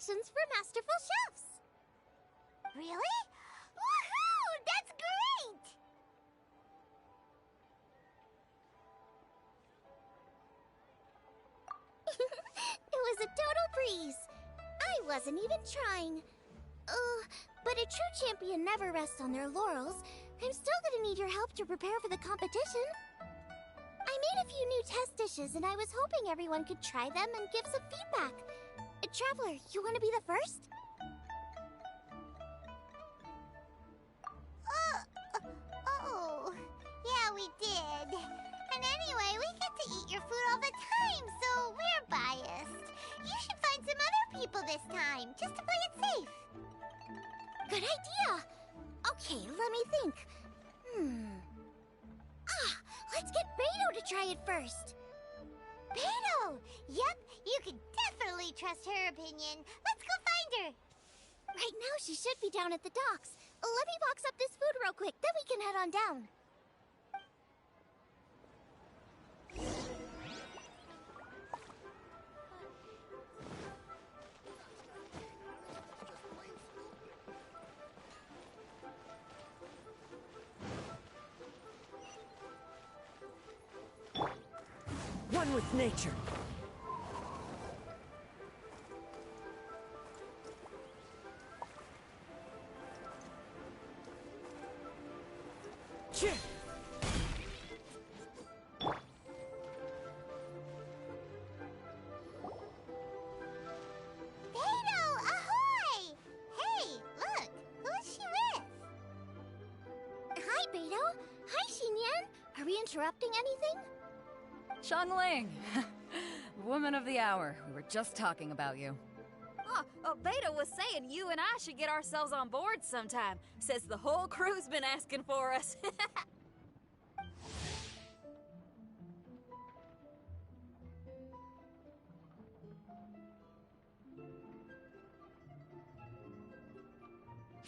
competitions for masterful chefs. Really? Woohoo! That's great! It was a total breeze. I wasn't even trying. But a true champion never rests on their laurels. I'm still gonna need your help to prepare for the competition. I made a few new test dishes, and I was hoping everyone could try them and give some feedback. Traveler, you want to be the first? Oh, yeah, we did. And anyway, we get to eat your food all the time, so we're biased. You should find some other people this time, just to play it safe. Good idea! Okay, let me think. Let's get Beto to try it first. Beto! Yep, you can definitely trust her opinion. Let's go find her. Right now, she should be down at the docks. Let me box up this food real quick, then we can head on down. One with nature. Cheer! Beto, ahoy! Hey, look, who's she with? Hi, Beto. Hi, Xinyan. Are we interrupting anything? Xiangling! Woman of the hour. We were just talking about you. Beto was saying you and I should get ourselves on board sometime. Says the whole crew's been asking for us.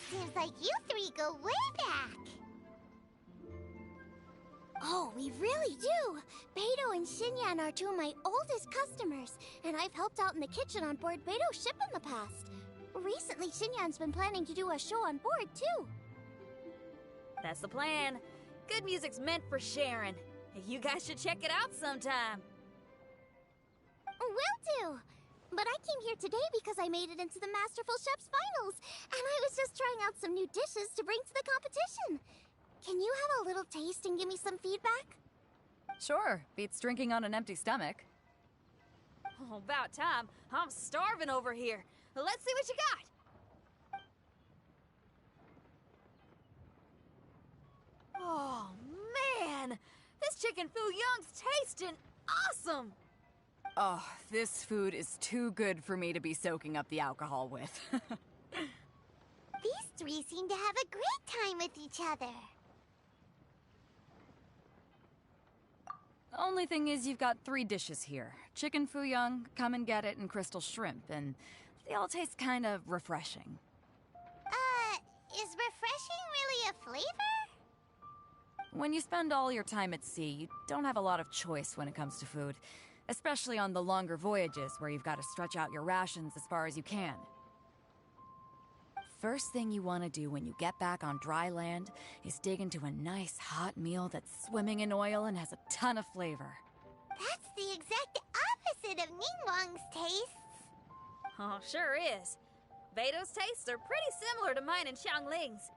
Seems like you three go way back. Oh, we really do! Beto and Xinyan are two of my oldest customers, and I've helped out in the kitchen on board Beto's ship in the past. Recently, Xinyan's been planning to do a show on board, too. That's the plan. Good music's meant for sharing. You guys should check it out sometime. Will do! But I came here today because I made it into the Masterful Chef's Finals, and I was just trying out some new dishes to bring to the competition. Can you have a little taste and give me some feedback? Sure, beats drinking on an empty stomach. Oh, about time. I'm starving over here. Let's see what you got. Oh, man! This chicken foo young's tasting awesome! Oh, this food is too good for me to be soaking up the alcohol with. These three seem to have a great time with each other. Only thing is you've got 3 dishes here. Chicken foo young, come and get it, and crystal shrimp, and they all taste kind of refreshing. Is refreshing really a flavor? When you spend all your time at sea, you don't have a lot of choice when it comes to food. Especially on the longer voyages where you've got to stretch out your rations as far as you can. First thing you want to do when you get back on dry land is dig into a nice hot meal that's swimming in oil and has a ton of flavor. That's the exact opposite of Ningguang's tastes. Oh, sure is. Beto's tastes are pretty similar to mine and Xiangling's.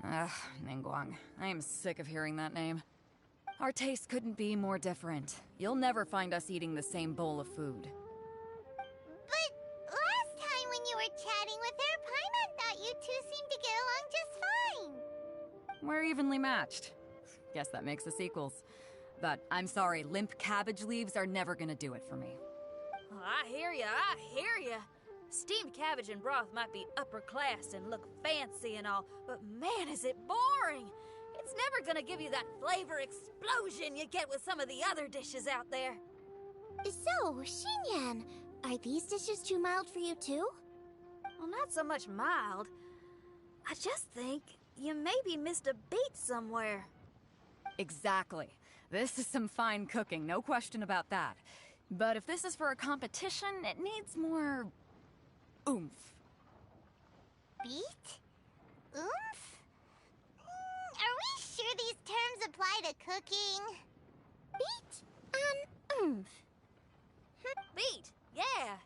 Ugh, Ningguang. I am sick of hearing that name. Our tastes couldn't be more different. You'll never find us eating the same bowl of food. But last time when you were chatting with her, Paimon thought you two seemed to get along just fine. We're evenly matched. Guess that makes us equals. But I'm sorry, limp cabbage leaves are never gonna do it for me. Oh, I hear ya. Steamed cabbage and broth might be upper class and look fancy and all, but man, is it boring! It's never gonna give you that flavor explosion you get with some of the other dishes out there. So, Xinyan, are these dishes too mild for you too? Well, not so much mild. I just think you maybe missed a beat somewhere. Exactly. This is some fine cooking, no question about that. But if this is for a competition, it needs more oomph. Beat? Oomph? Are we sure these terms apply to cooking? Beat and oomph. Beat, yeah.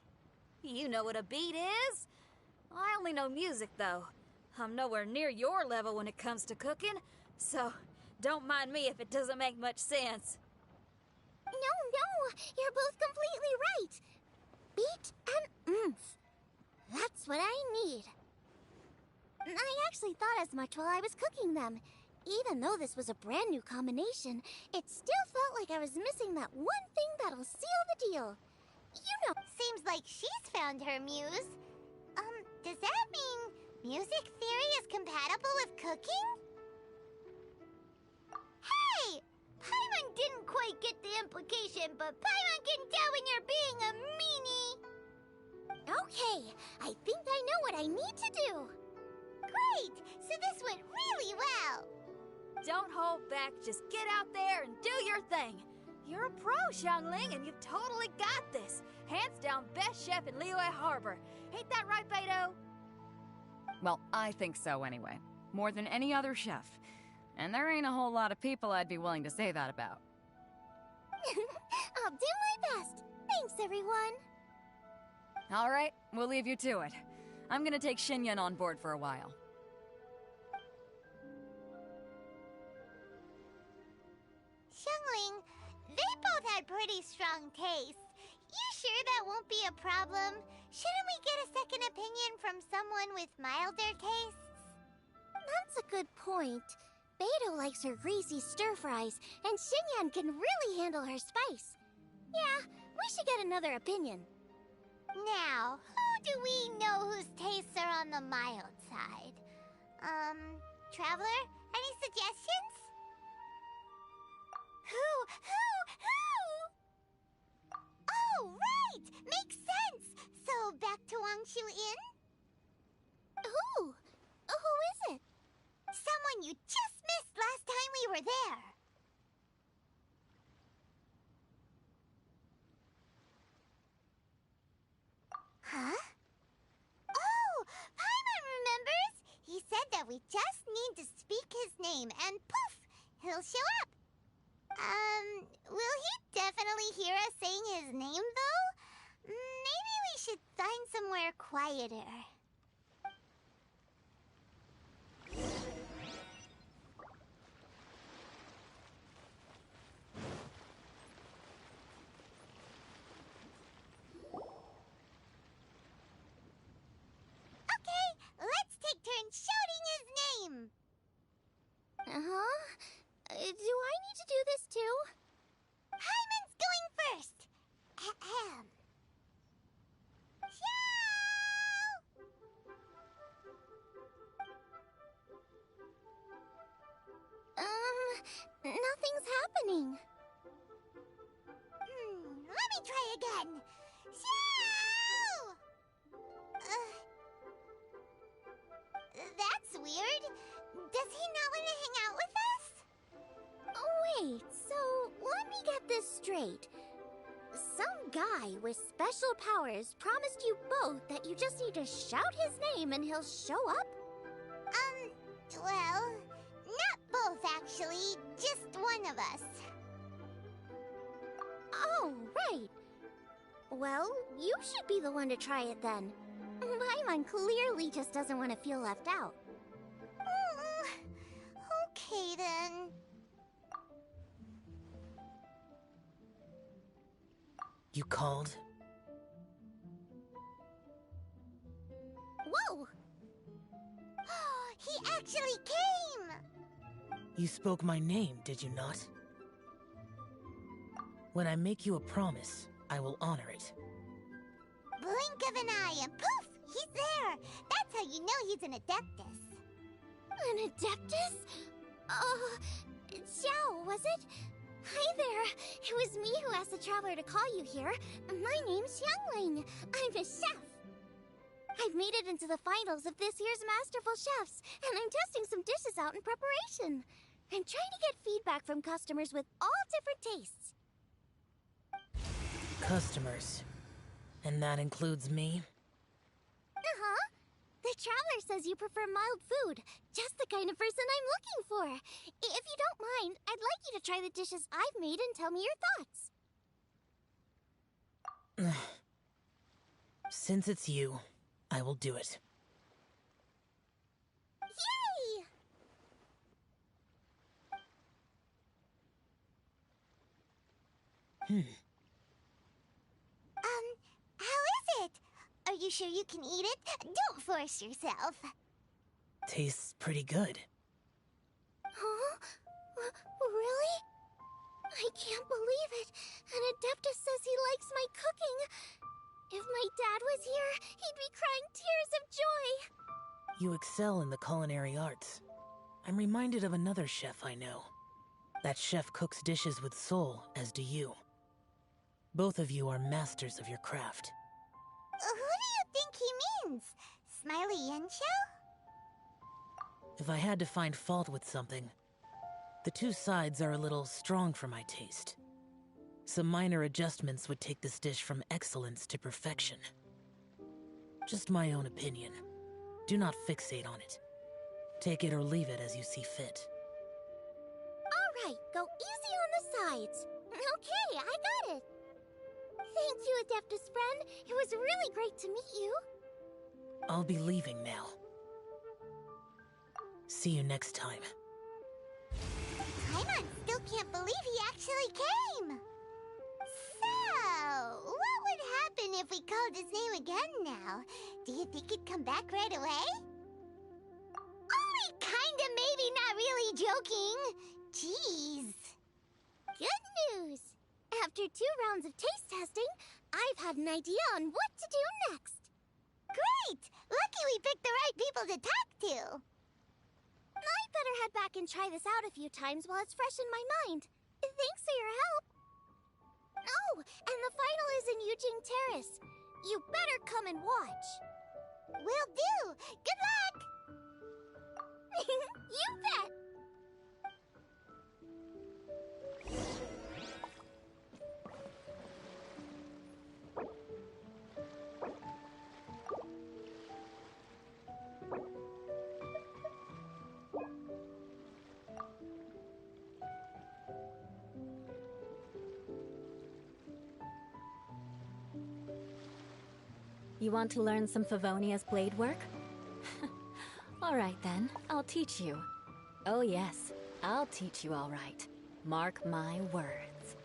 You know what a beat is? I only know music, though. I'm nowhere near your level when it comes to cooking, so don't mind me if it doesn't make much sense. No, you're both completely right. Beat and oomph. That's what I need. I actually thought as much while I was cooking them. Even though this was a brand new combination, it still felt like I was missing that one thing that'll seal the deal. You know. Seems like she's found her muse. Does that mean music theory is compatible with cooking? Hey! Paimon didn't quite get the implication, but Paimon can tell when you're being a meanie. Okay, I think I know what I need to do. Great! So this went really well. Don't hold back, just get out there and do your thing. You're a pro, Xiangling, and you've totally got this. Hands down best chef in Liyue Harbor. Ain't that right, Beto? Well, I think so anyway. More than any other chef. And there ain't a whole lot of people I'd be willing to say that about. I'll do my best. Thanks, everyone. All right, we'll leave you to it. I'm gonna take Xinyan on board for a while. Xiangling, they both had pretty strong taste. You sure that won't be a problem? Shouldn't we get a second opinion from someone with milder tastes? That's a good point. Beto likes her greasy stir-fries, and Xinyan can really handle her spice. Yeah, we should get another opinion. Now, who do we know whose tastes are on the mild side? Traveler? Any suggestions? Who? Oh, right! Makes sense! So, back to Wangshu Inn? Who? Who is it? Someone you just missed last time we were there. Huh? Oh, Paimon remembers! He said that we just need to speak his name and poof, he'll show up. Will he definitely hear us saying his name though? Maybe we should find somewhere quieter. Okay, let's take turns shouting his name. Uh-huh. Do I need to do this too? Hyman's going first. Ahem. Nothing's happening. Let me try again. Xiao! That's weird. Does he not want to hang out with us? Oh, wait, so let me get this straight. Some guy with special powers promised you both that you just need to shout his name and he'll show up? Well, not both actually, just one of us. Oh, right. Well, you should be the one to try it then. Paimon clearly just doesn't want to feel left out. Okay then. You called? Whoa! He actually came! You spoke my name, did you not? When I make you a promise, I will honor it. Blink of an eye and poof! He's there! That's how you know he's an Adeptus. An Adeptus? Xiao, was it? Hi there. It was me who asked the Traveler to call you here. My name's Xiangling. I'm a chef. I've made it into the finals of this year's Masterful Chefs, and I'm testing some dishes out in preparation. I'm trying to get feedback from customers with all different tastes. Customers. And that includes me? The Traveler says you prefer mild food. Just the kind of person I'm looking for. If you don't mind, I'd like you to try the dishes I've made and tell me your thoughts. Since it's you, I will do it. Yay! How is it? Are you sure you can eat it? Don't force yourself. Tastes pretty good. Huh? Really? I can't believe it. And Adeptus says he likes my cooking. If my dad was here, he'd be crying tears of joy. You excel in the culinary arts. I'm reminded of another chef I know. That chef cooks dishes with soul, as do you. Both of you are masters of your craft. Who do you think he means? Smiley Yensho? If I had to find fault with something, the two sides are a little strong for my taste. Some minor adjustments would take this dish from excellence to perfection. Just my own opinion. Do not fixate on it. Take it or leave it as you see fit. Alright, go easy on the sides. Okay, I got it. Thank you, Adeptus friend. It was really great to meet you. I'll be leaving now. See you next time. Paimon still can't believe he actually came. So, what would happen if we called his name again now? Do you think he'd come back right away? Only kinda, maybe, not really joking. Jeez. Good news! After 2 rounds of taste testing, I've had an idea on what to do next. Great! Lucky we picked the right people to talk to. I'd better head back and try this out a few times while it's fresh in my mind. Thanks for your help. Oh, and the final is in Eugene Terrace. You better come and watch. Will do. Good luck! You bet! You want to learn some Favonia's blade work? All right then, I'll teach you. Oh yes, I'll teach you all right. Mark my words.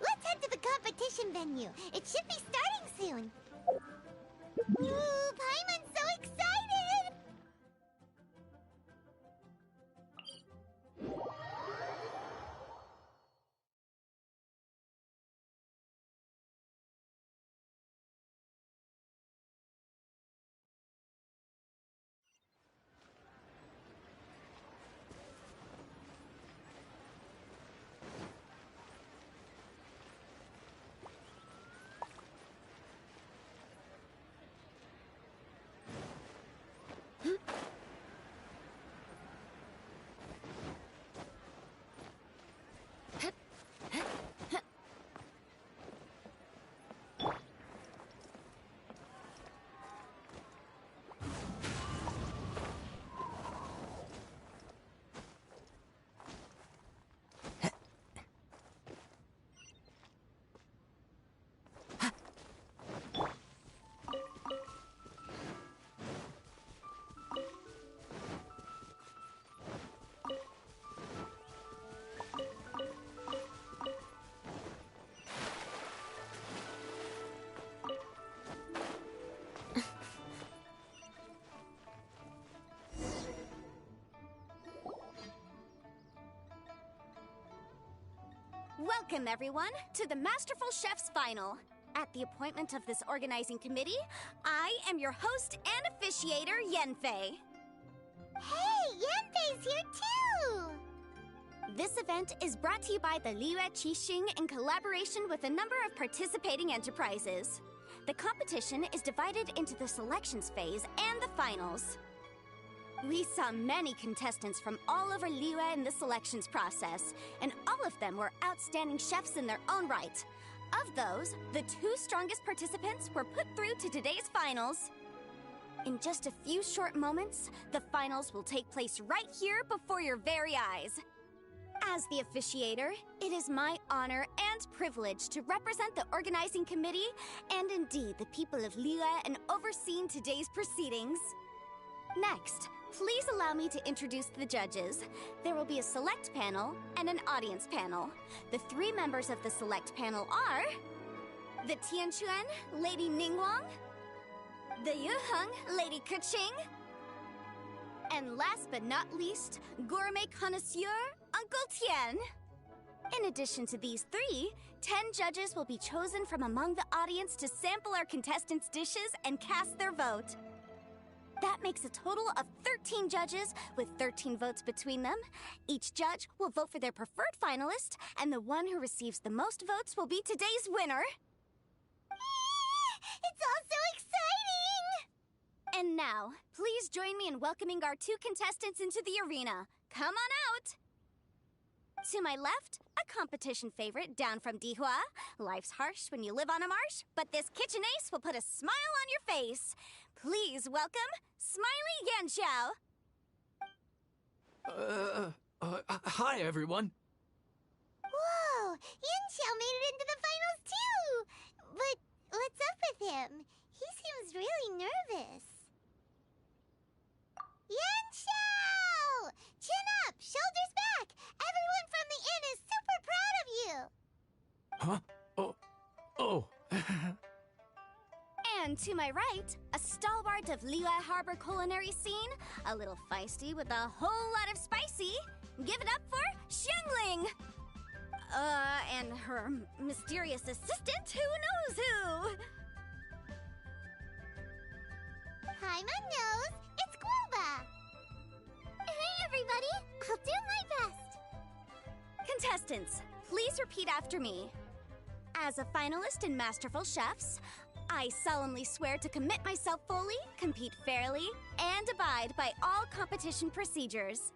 Let's head to the competition venue. It should be starting soon. Ooh, Paimon's so excited! Welcome, everyone, to the Masterful Chef's Final. At the appointment of this organizing committee, I am your host and officiator, Yanfei. Hey, Yanfei's here too! This event is brought to you by the Liyue Qixing in collaboration with a number of participating enterprises. The competition is divided into the selections phase and the finals. We saw many contestants from all over Liyue in the selections process, and all of them were outstanding chefs in their own right. Of those, the 2 strongest participants were put through to today's finals. In just a few short moments, the finals will take place right here before your very eyes. As the officiator, it is my honor and privilege to represent the organizing committee and indeed the people of Liyue in overseeing today's proceedings. Next, please allow me to introduce the judges. There will be a select panel and an audience panel. The 3 members of the select panel are the Tianquan, Lady Ningguang, the Yuheng, Lady Keqing, and last but not least, gourmet connoisseur, Uncle Tian. In addition to these 3, 10 judges will be chosen from among the audience to sample our contestants' dishes and cast their vote. That makes a total of 13 judges with 13 votes between them. Each judge will vote for their preferred finalist, and the one who receives the most votes will be today's winner. It's all so exciting! And now, please join me in welcoming our 2 contestants into the arena. Come on out! To my left, a competition favorite down from Dihua. Life's harsh when you live on a marsh, but this kitchen ace will put a smile on your face. Please welcome Smiley Yanxiao. Hi, everyone. Whoa, Yanxiao made it into the finals too! But what's up with him? He seems really nervous. Yanxiao! Chin up, shoulders back! Everyone from the inn is super proud of you! Huh? Oh. And to my right, a stalwart of Liyue Harbor culinary scene, a little feisty with a whole lot of spicy. Give it up for Xiangling! And her mysterious assistant, who knows who? Hi, my nose! It's Guoba! Hey, everybody! I'll do my best! Contestants, please repeat after me. As a finalist in Masterful Chefs, I solemnly swear to commit myself fully, compete fairly, and abide by all competition procedures.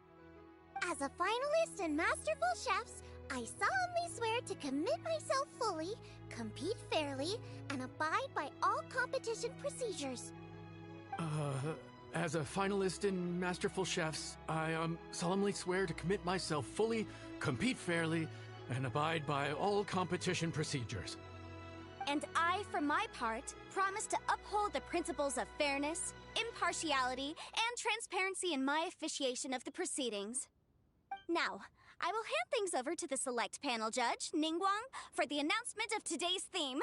As a finalist in Masterful Chefs, I solemnly swear to commit myself fully, compete fairly, and abide by all competition procedures. As a finalist in Masterful Chefs, I solemnly swear to commit myself fully, compete fairly, and abide by all competition procedures. And I, for my part, promise to uphold the principles of fairness, impartiality, and transparency in my officiation of the proceedings. Now, I will hand things over to the select panel judge, Ningguang, for the announcement of today's theme.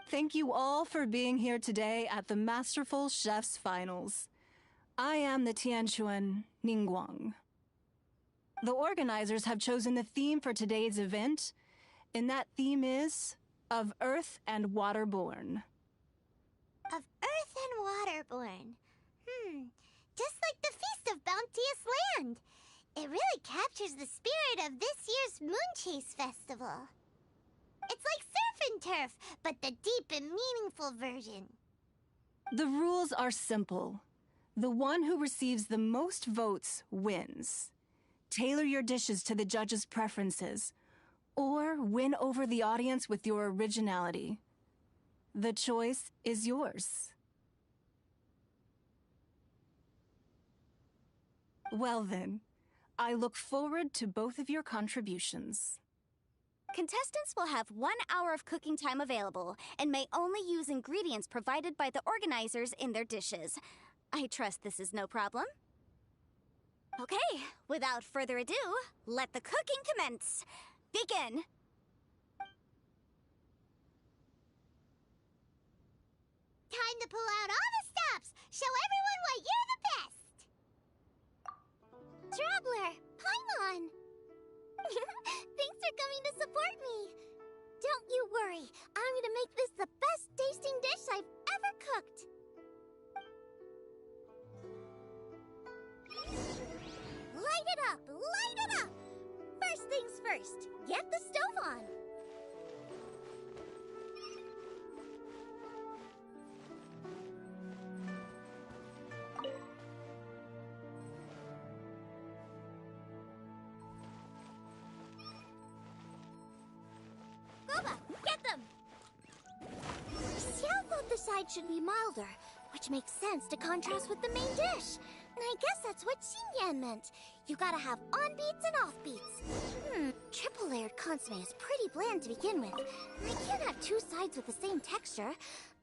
Thank you all for being here today at the Masterful Chef's Finals. I am the Tianquan Ningguang. The organizers have chosen the theme for today's event, and that theme is of Earth and Waterborn. Of Earth and Waterborn. Just like the Feast of Bounteous Land. It really captures the spirit of this year's Moon Chase Festival. It's like surf and turf, but the deep and meaningful version. The rules are simple. The one who receives the most votes wins. Tailor your dishes to the judges' preferences, or win over the audience with your originality. The choice is yours. Well then, I look forward to both of your contributions. Contestants will have 1 hour of cooking time available and may only use ingredients provided by the organizers in their dishes. I trust this is no problem. Okay, without further ado, let the cooking commence. Begin! Time to pull out all the stops! Show everyone why you're the best! Traveler, Paimon! Thanks for coming to support me. Don't you worry, I'm gonna make this the best tasting dish I've ever cooked. Light it up! Light it up! First things first, get the stove on. Boba, get them! Xiao thought the side should be milder, which makes sense to contrast with the main dish. And I guess that's what Xinyan meant. You gotta have on-beats and off-beats. Triple-layered consomme is pretty bland to begin with. And I can't have two sides with the same texture.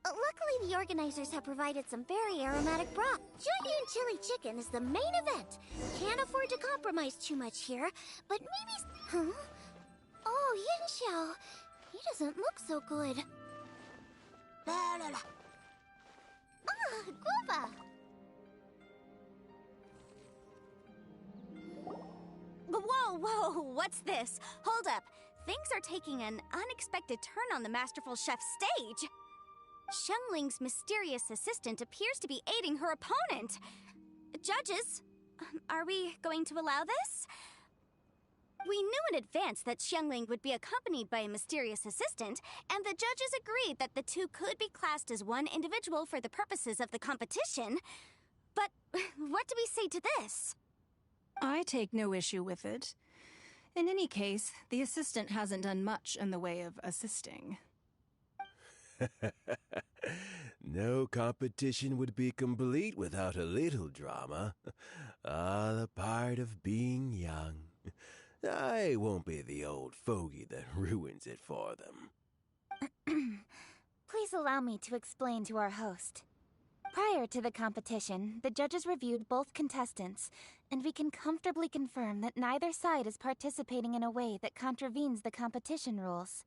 Luckily, the organizers have provided some very aromatic broth. Junyun chili chicken is the main event. Can't afford to compromise too much here, but maybe... Huh? Oh, Yanxiao. He doesn't look so good. Ah, Guoba! Whoa, what's this? Hold up. Things are taking an unexpected turn on the Masterful Chef's stage. Xiangling's mysterious assistant appears to be aiding her opponent. Judges, are we going to allow this? We knew in advance that Xiangling would be accompanied by a mysterious assistant, and the judges agreed that the two could be classed as one individual for the purposes of the competition. But what do we say to this? I take no issue with it. In any case, the assistant hasn't done much in the way of assisting. No competition would be complete without a little drama. All a part of being young. I won't be the old fogey that ruins it for them. Please allow me to explain to our host. Prior to the competition, the judges reviewed both contestants, and we can comfortably confirm that neither side is participating in a way that contravenes the competition rules.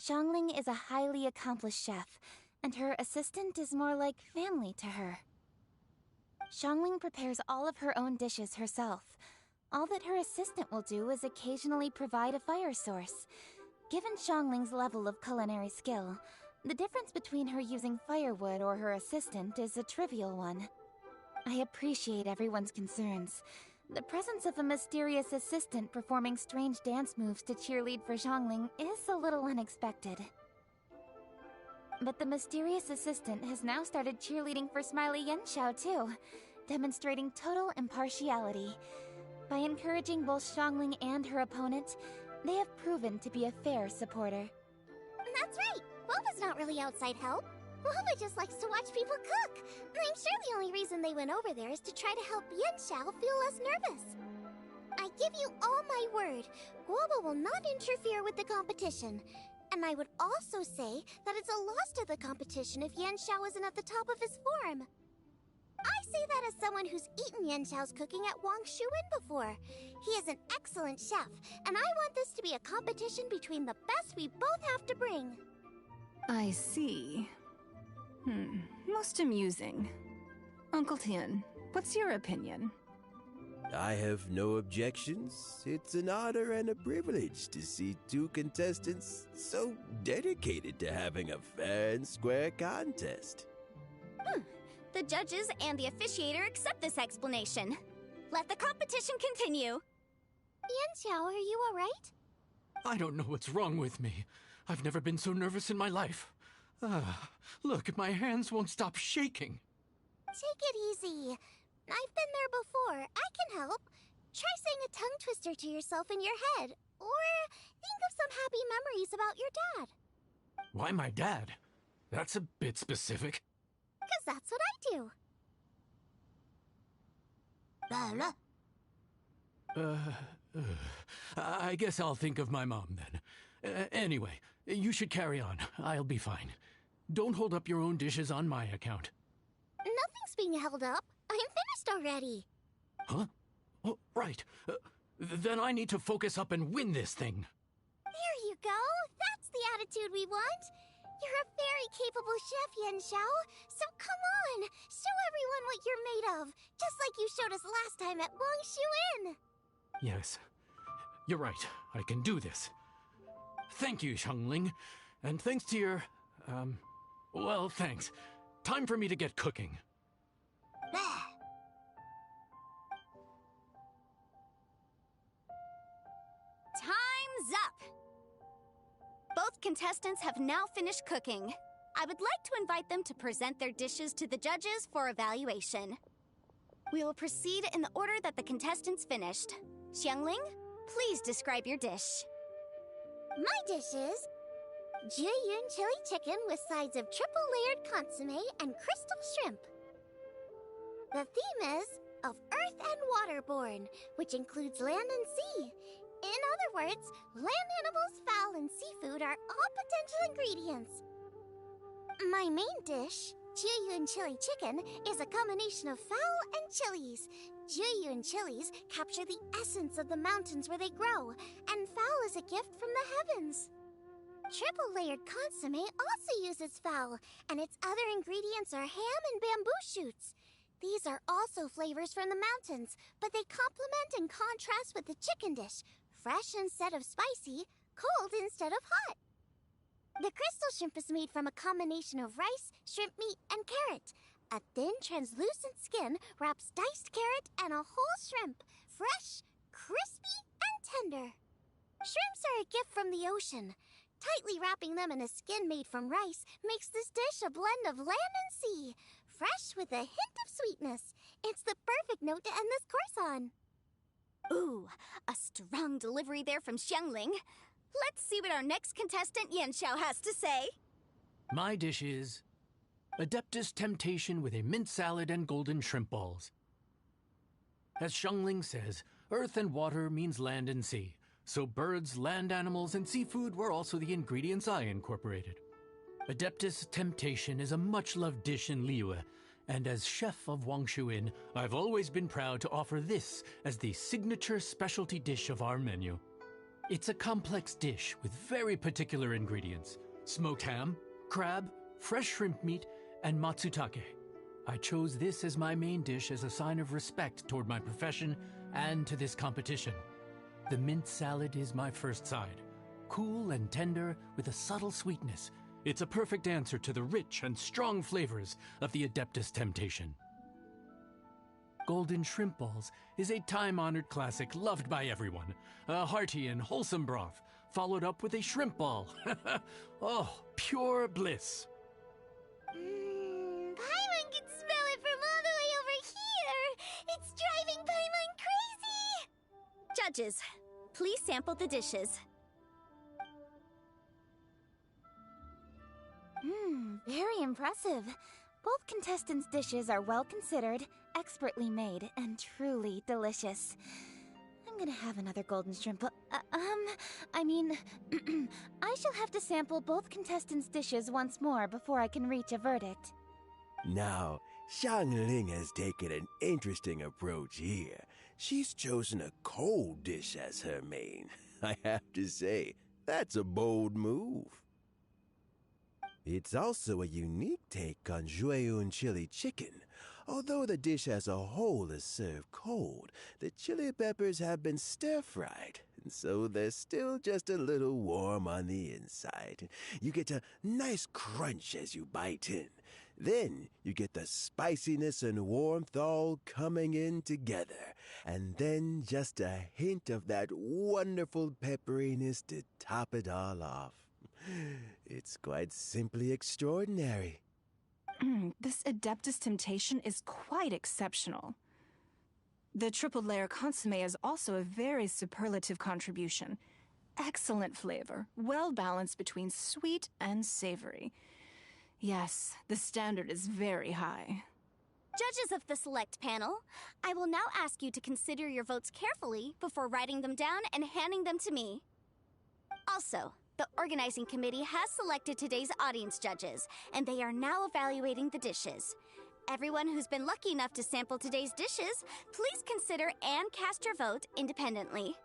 Xiangling is a highly accomplished chef, and her assistant is more like family to her. Xiangling prepares all of her own dishes herself. All that her assistant will do is occasionally provide a fire source. Given Xiangling's level of culinary skill, the difference between her using firewood or her assistant is a trivial one. I appreciate everyone's concerns. The presence of a mysterious assistant performing strange dance moves to cheerlead for Xiangling is a little unexpected. But the mysterious assistant has now started cheerleading for Smiley Yanxiao too, demonstrating total impartiality. By encouraging both Xiangling and her opponent, they have proven to be a fair supporter. That's right! Boba's not really outside help. Boba just likes to watch people cook. I'm sure the only reason they went over there is to try to help Yanxiao feel less nervous. I give you all my word, Boba will not interfere with the competition. And I would also say that it's a loss to the competition if Yanxiao isn't at the top of his form. I say that as someone who's eaten Yanxiao's cooking at Wang Shuwen before. He is an excellent chef, and I want this to be a competition between the best we both have to bring. I see. Most amusing. Uncle Tian, what's your opinion? I have no objections. It's an honor and a privilege to see two contestants so dedicated to having a fair and square contest. The judges and the officiator accept this explanation. Let the competition continue. Yanxiao, are you alright? I don't know what's wrong with me. I've never been so nervous in my life. Look, my hands won't stop shaking. Take it easy. I've been there before. I can help. Try saying a tongue twister to yourself in your head. Or think of some happy memories about your dad. Why my dad? That's a bit specific. 'Cause that's what I do. I guess I'll think of my mom then. Anyway, you should carry on. I'll be fine. Don't hold up your own dishes on my account. Nothing's being held up. I'm finished already. Huh? Oh, right. Then I need to focus up and win this thing. There you go. That's the attitude we want. You're a very capable chef, Yanxiao. So come on, show everyone what you're made of. Just like you showed us last time at Wangshuin. Yes. You're right. I can do this. Thank you, Xiangling. And thanks to your... well, thanks. Time for me to get cooking. Time's up! Both contestants have now finished cooking. I would like to invite them to present their dishes to the judges for evaluation. We will proceed in the order that the contestants finished. Xiangling, please describe your dish. My dish is Jiyun chili chicken with sides of triple-layered consommé and crystal shrimp. The theme is of earth and waterborne, which includes land and sea. In other words, land animals, fowl, and seafood are all potential ingredients. My main dish, Jiyun chili chicken, is a combination of fowl and chilies. Jiyun chilies capture the essence of the mountains where they grow, and fowl is a gift from the heavens. Triple-layered consommé also uses fowl, and its other ingredients are ham and bamboo shoots. These are also flavors from the mountains, but they complement and contrast with the chicken dish, fresh instead of spicy, cold instead of hot. The crystal shrimp is made from a combination of rice, shrimp meat, and carrot. A thin, translucent skin wraps diced carrot and a whole shrimp, fresh, crispy, and tender. Shrimps are a gift from the ocean. Tightly wrapping them in a skin made from rice makes this dish a blend of land and sea, fresh with a hint of sweetness. It's the perfect note to end this course on. Ooh, a strong delivery there from Xiangling. Let's see what our next contestant Yanxiao has to say. My dish is Adeptus Temptation with a mint salad and golden shrimp balls. As Xiangling says, earth and water means land and sea. So birds, land animals, and seafood were also the ingredients I incorporated. Adeptus Temptation is a much-loved dish in Liyue, and as chef of Wangshuin, I've always been proud to offer this as the signature specialty dish of our menu. It's a complex dish with very particular ingredients: smoked ham, crab, fresh shrimp meat, and matsutake. I chose this as my main dish as a sign of respect toward my profession and to this competition. The mint salad is my first side. Cool and tender with a subtle sweetness. It's a perfect answer to the rich and strong flavors of the Adeptus Temptation. Golden shrimp balls is a time-honored classic loved by everyone. A hearty and wholesome broth, followed up with a shrimp ball. Oh, pure bliss. Paimon can smell it from all the way over here. It's driving Paimon crazy. Judges, please sample the dishes. Very impressive. Both contestants' dishes are well considered, expertly made, and truly delicious. I'm gonna have another golden shrimp. I shall have to sample both contestants' dishes once more before I can reach a verdict. Now, Xiangling has taken an interesting approach here. She's chosen a cold dish as her main. I have to say, that's a bold move. It's also a unique take on Jueyun chili chicken. Although the dish as a whole is served cold, the chili peppers have been stir-fried, and so they're still just a little warm on the inside. You get a nice crunch as you bite in. Then you get the spiciness and warmth all coming in together, and then just a hint of that wonderful pepperiness to top it all off. It's quite simply extraordinary. This Adeptus Temptation is quite exceptional. The triple layer consomme is also a very superlative contribution. Excellent flavor, well balanced between sweet and savory. Yes, the standard is very high. Judges of the select panel, I will now ask you to consider your votes carefully before writing them down and handing them to me. Also, the organizing committee has selected today's audience judges, and they are now evaluating the dishes. Everyone who's been lucky enough to sample today's dishes, please consider and cast your vote independently.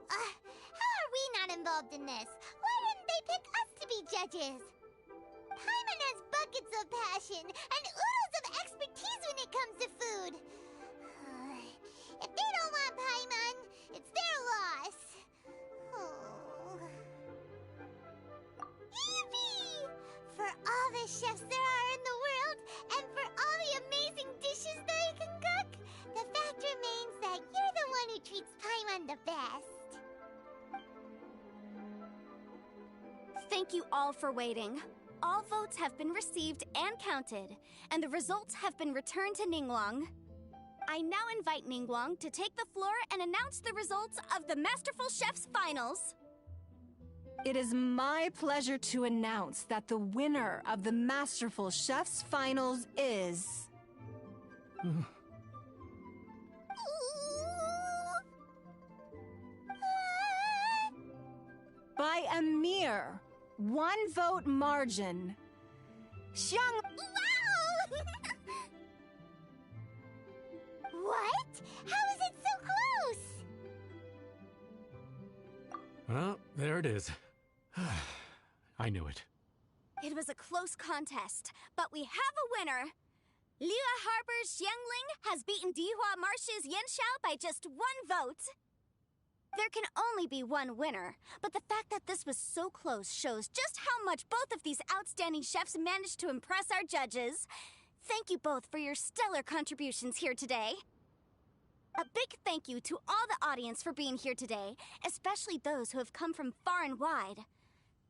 How are we not involved in this? Why didn't they pick us to be judges? Paimon has buckets of passion and oodles of expertise when it comes to food. If they don't want Paimon, it's their loss. Oh. Yippee! For all the chefs there are in the world, and for all the amazing dishes they can cook, the fact remains that you're the one who treats Paimon the best. Thank you all for waiting. All votes have been received and counted, and the results have been returned to Ningguang. I now invite Ningguang to take the floor and announce the results of the Masterful Chef's Finals. It is my pleasure to announce that the winner of the Masterful Chef's Finals is... by a mere 1 vote margin, Xiang... Wow! What? How is it so close? Well, there it is. I knew it. It was a close contest, but we have a winner. Liyue Harbor's Xiangling has beaten Dihua Marsh's Yanxiao by just 1 vote. There can only be one winner, but the fact that this was so close shows just how much both of these outstanding chefs managed to impress our judges. Thank you both for your stellar contributions here today. A big thank you to all the audience for being here today, especially those who have come from far and wide.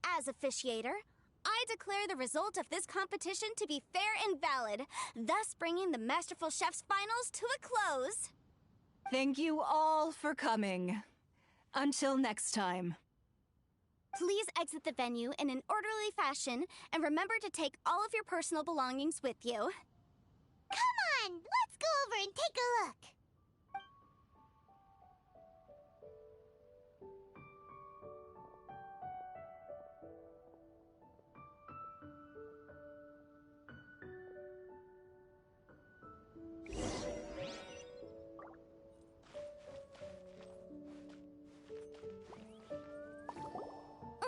As officiator, I declare the result of this competition to be fair and valid, thus bringing the Masterful Chef's Finals to a close. Thank you all for coming. Until next time. Please exit the venue in an orderly fashion, and remember to take all of your personal belongings with you. Come on, let's go over and take a look.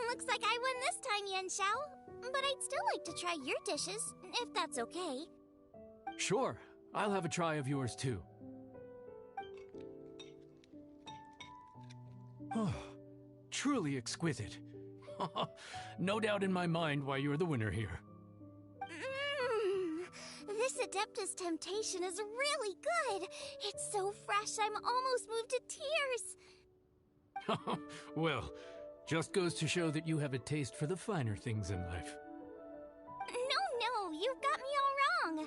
Looks like I won this time, Yanxiao. But I'd still like to try your dishes, if that's okay. Sure, I'll have a try of yours too. Oh, truly exquisite. No doubt in my mind why you're the winner here. This Adeptus Temptation is really good. It's so fresh, I'm almost moved to tears. Well, just goes to show that you have a taste for the finer things in life. No, you've got me all wrong.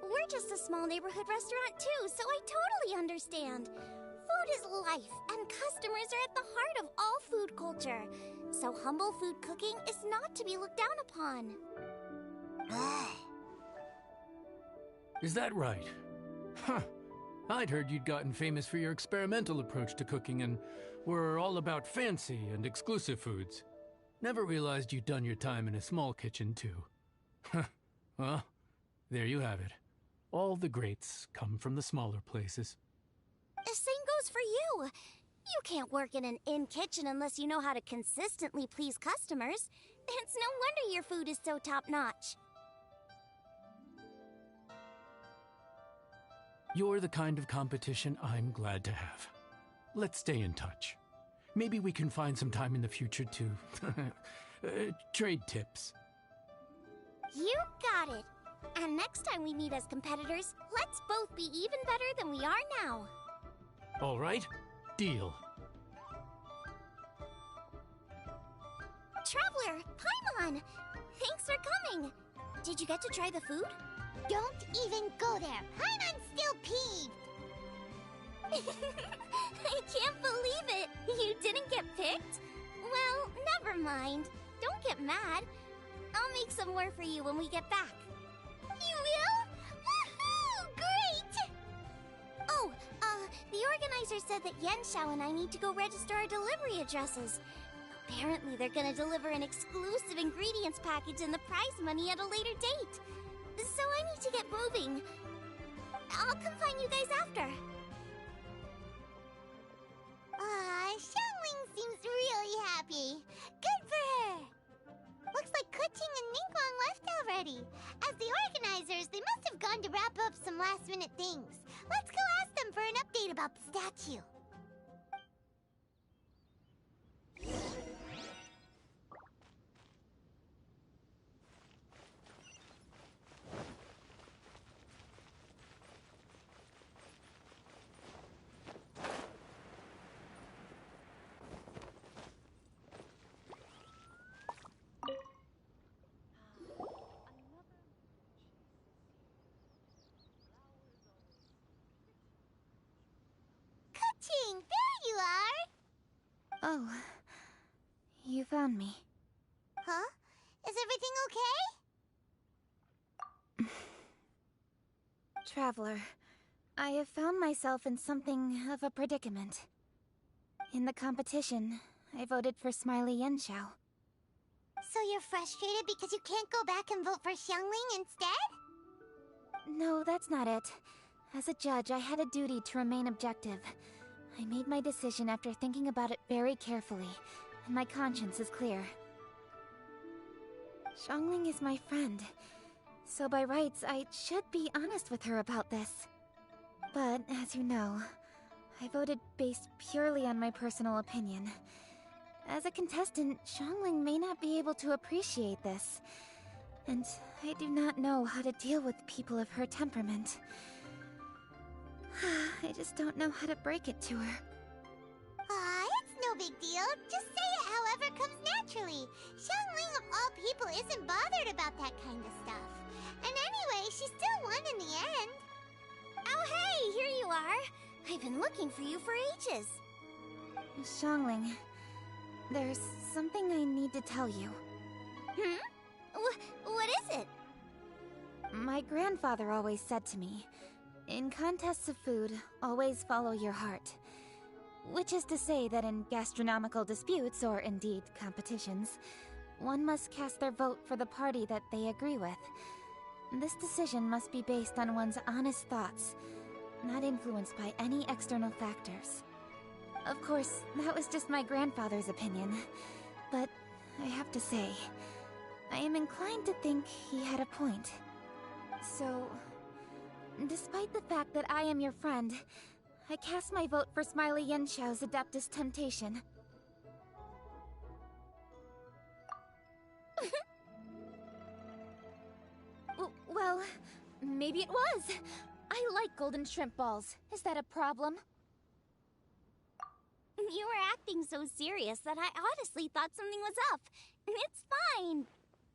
We're just a small neighborhood restaurant too, so I totally understand. Food is life, and customers are at the heart of all food culture. So humble food cooking is not to be looked down upon. Is that right? Huh. I'd heard you'd gotten famous for your experimental approach to cooking and were all about fancy and exclusive foods. Never realized you'd done your time in a small kitchen, too. Well, there you have it. All the greats come from the smaller places. The same goes for you. You can't work in an inn kitchen unless you know how to consistently please customers. It's no wonder your food is so top-notch. You're the kind of competition I'm glad to have. Let's stay in touch. Maybe we can find some time in the future to trade tips. You got it. And next time we meet as competitors, let's both be even better than we are now. All right, deal. Traveler, Paimon! Thanks for coming. Did you get to try the food? Don't even go there. Paimon's still peeved. I can't believe it! You didn't get picked? Well, never mind. Don't get mad. I'll make some more for you when we get back. You will? Woohoo! Great! Oh, the organizer said that Yenshao and I need to go register our delivery addresses. Apparently they're gonna deliver an exclusive ingredients package and the prize money at a later date. So I need to get moving. I'll come find you guys after. Xiangling seems really happy. Good for her. Looks like Kuching and Ningguang left already. As the organizers, they must have gone to wrap up some last-minute things. Let's go ask them for an update about the statue. Kuching, there you are! Oh, you found me. Huh? Is everything okay? Traveler, I have found myself in something of a predicament. In the competition, I voted for Smiley Yenshao. So you're frustrated because you can't go back and vote for Xiangling instead? No, that's not it. As a judge, I had a duty to remain objective. I made my decision after thinking about it very carefully, and my conscience is clear. Xiangling is my friend, so by rights, I should be honest with her about this. But, as you know, I voted based purely on my personal opinion. As a contestant, Xiangling may not be able to appreciate this, and I do not know how to deal with people of her temperament. I just don't know how to break it to her. It's no big deal. Just say it however comes naturally. Xiangling of all people isn't bothered about that kind of stuff. And anyway, she still won in the end. Oh hey, here you are. I've been looking for you for ages. Xiangling, there's something I need to tell you. What is it? My grandfather always said to me, in contests of food, always follow your heart. Which is to say that in gastronomical disputes, or indeed competitions, one must cast their vote for the party that they agree with. This decision must be based on one's honest thoughts, not influenced by any external factors. Of course, that was just my grandfather's opinion, but I have to say, I am inclined to think he had a point. So, despite the fact that I am your friend, I cast my vote for Smiley Yenshao's Adeptus Temptation. Well, maybe it was. I like golden shrimp balls. Is that a problem? You were acting so serious that I honestly thought something was up. It's fine.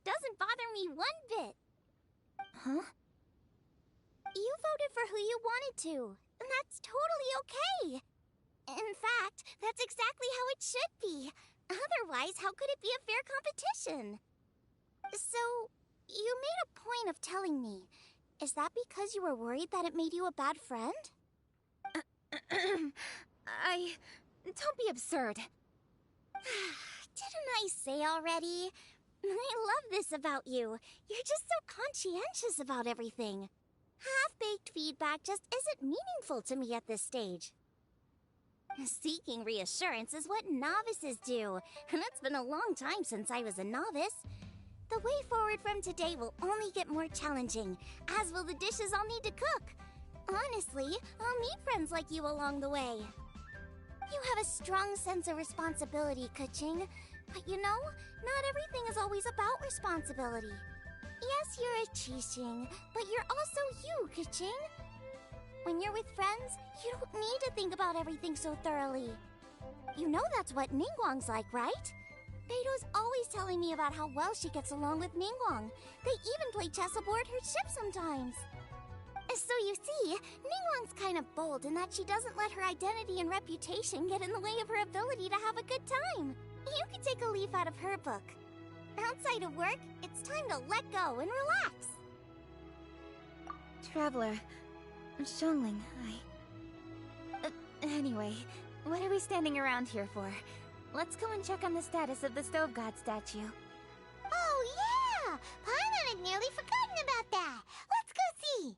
Doesn't bother me one bit. Huh? You voted for who you wanted to, and that's totally okay. In fact, that's exactly how it should be. Otherwise, how could it be a fair competition? So, you made a point of telling me. Is that because you were worried that it made you a bad friend? Don't be absurd. Didn't I say already? I love this about you. You're just so conscientious about everything. Half-baked feedback just isn't meaningful to me at this stage. Seeking reassurance is what novices do, and it's been a long time since I was a novice. The way forward from today will only get more challenging, as will the dishes I'll need to cook. Honestly, I'll meet friends like you along the way. You have a strong sense of responsibility, Kuching. But you know, not everything is always about responsibility. Yes, you're a Qixing, but you're also you, Kuching. When you're with friends, you don't need to think about everything so thoroughly. You know that's what Ningguang's like, right? Beido's always telling me about how well she gets along with Ningguang. They even play chess aboard her ship sometimes. So you see, Ningguang's kind of bold in that she doesn't let her identity and reputation get in the way of her ability to have a good time. You could take a leaf out of her book. Outside of work, it's time to let go and relax. Traveler, Xiangling, anyway, what are we standing around here for? Let's go and check on the status of the Stove God statue. Oh, yeah! Paimon had nearly forgotten about that. Let's go see.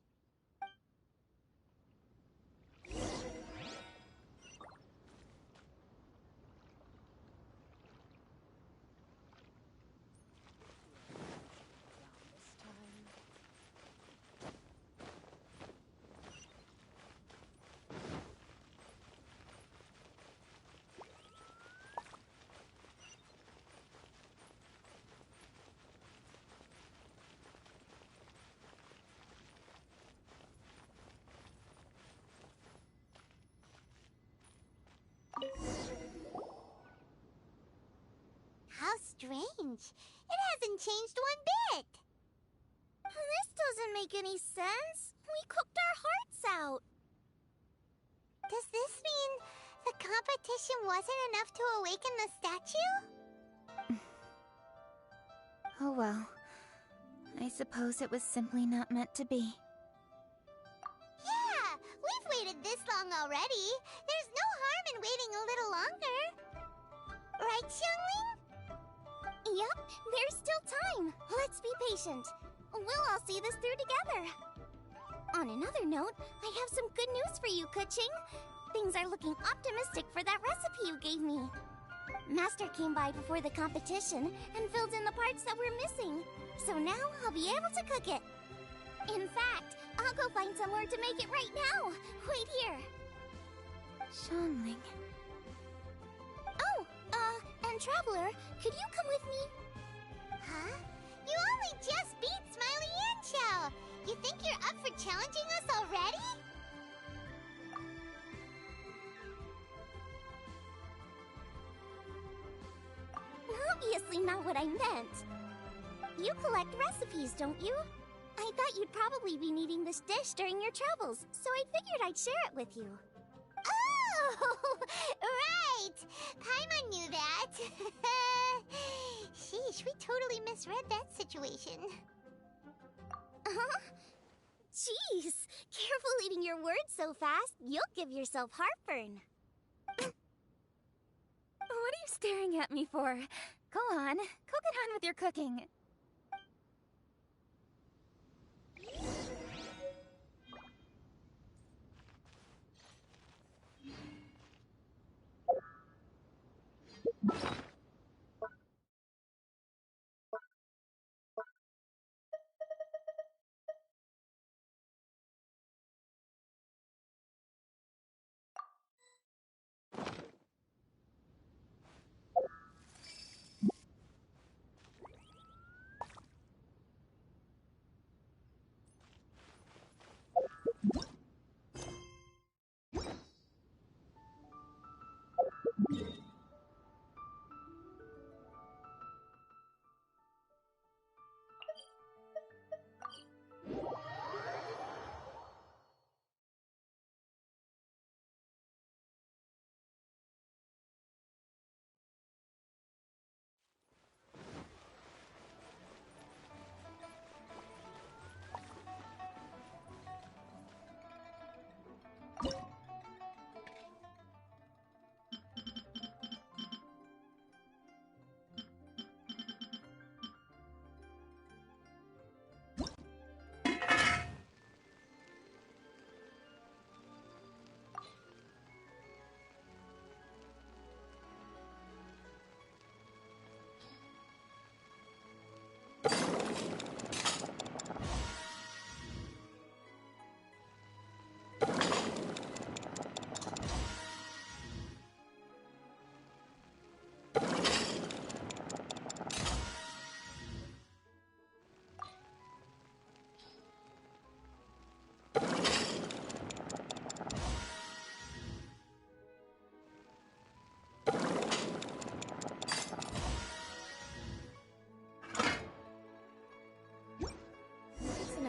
How strange. It hasn't changed one bit. This doesn't make any sense. We cooked our hearts out. Does this mean the competition wasn't enough to awaken the statue? Oh well. I suppose it was simply not meant to be. Yeah, we've waited this long already. There's no harm in waiting a little longer. Right, Xiangling? Yep, there's still time. Let's be patient. We'll all see this through together. On another note, I have some good news for you, Kuching. Things are looking optimistic for that recipe you gave me. Master came by before the competition and filled in the parts that were missing. So now I'll be able to cook it. In fact, I'll go find somewhere to make it right now. Wait here. Xiangling. Oh, and Traveler, could you come with me? Huh? You only just beat Smiley and Chow. You think you're up for challenging us already? Obviously not what I meant. You collect recipes, don't you? I thought you'd probably be needing this dish during your travels, so I figured I'd share it with you. Oh, right! Paimon knew that. Sheesh, we totally misread that situation. Huh? Jeez, careful eating your words so fast, you'll give yourself heartburn. What are you staring at me for? Go on, go get on with your cooking.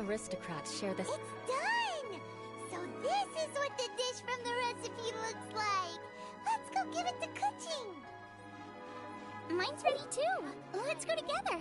aristocrats share this. It's done! So this is what the dish from the recipe looks like. Let's go give it to Kuching. Mine's ready too. Let's go together.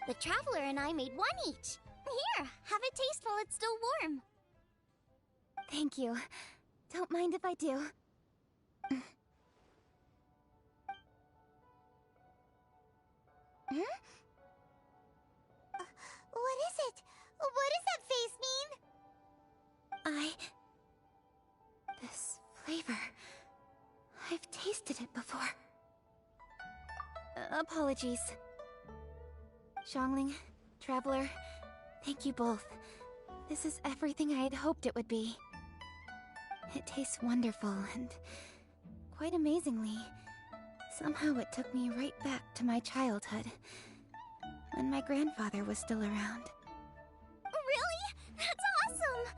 The Traveler and I made one each. Here, have a taste while it's still warm. Thank you. Don't mind if I do. Hmm? What is it? What does that face mean? This flavor... I've tasted it before. Apologies. Xiangling, Traveler, thank you both. This is everything I had hoped it would be. It tastes wonderful, and quite amazingly, somehow it took me right back to my childhood, when my grandfather was still around. Really? That's awesome!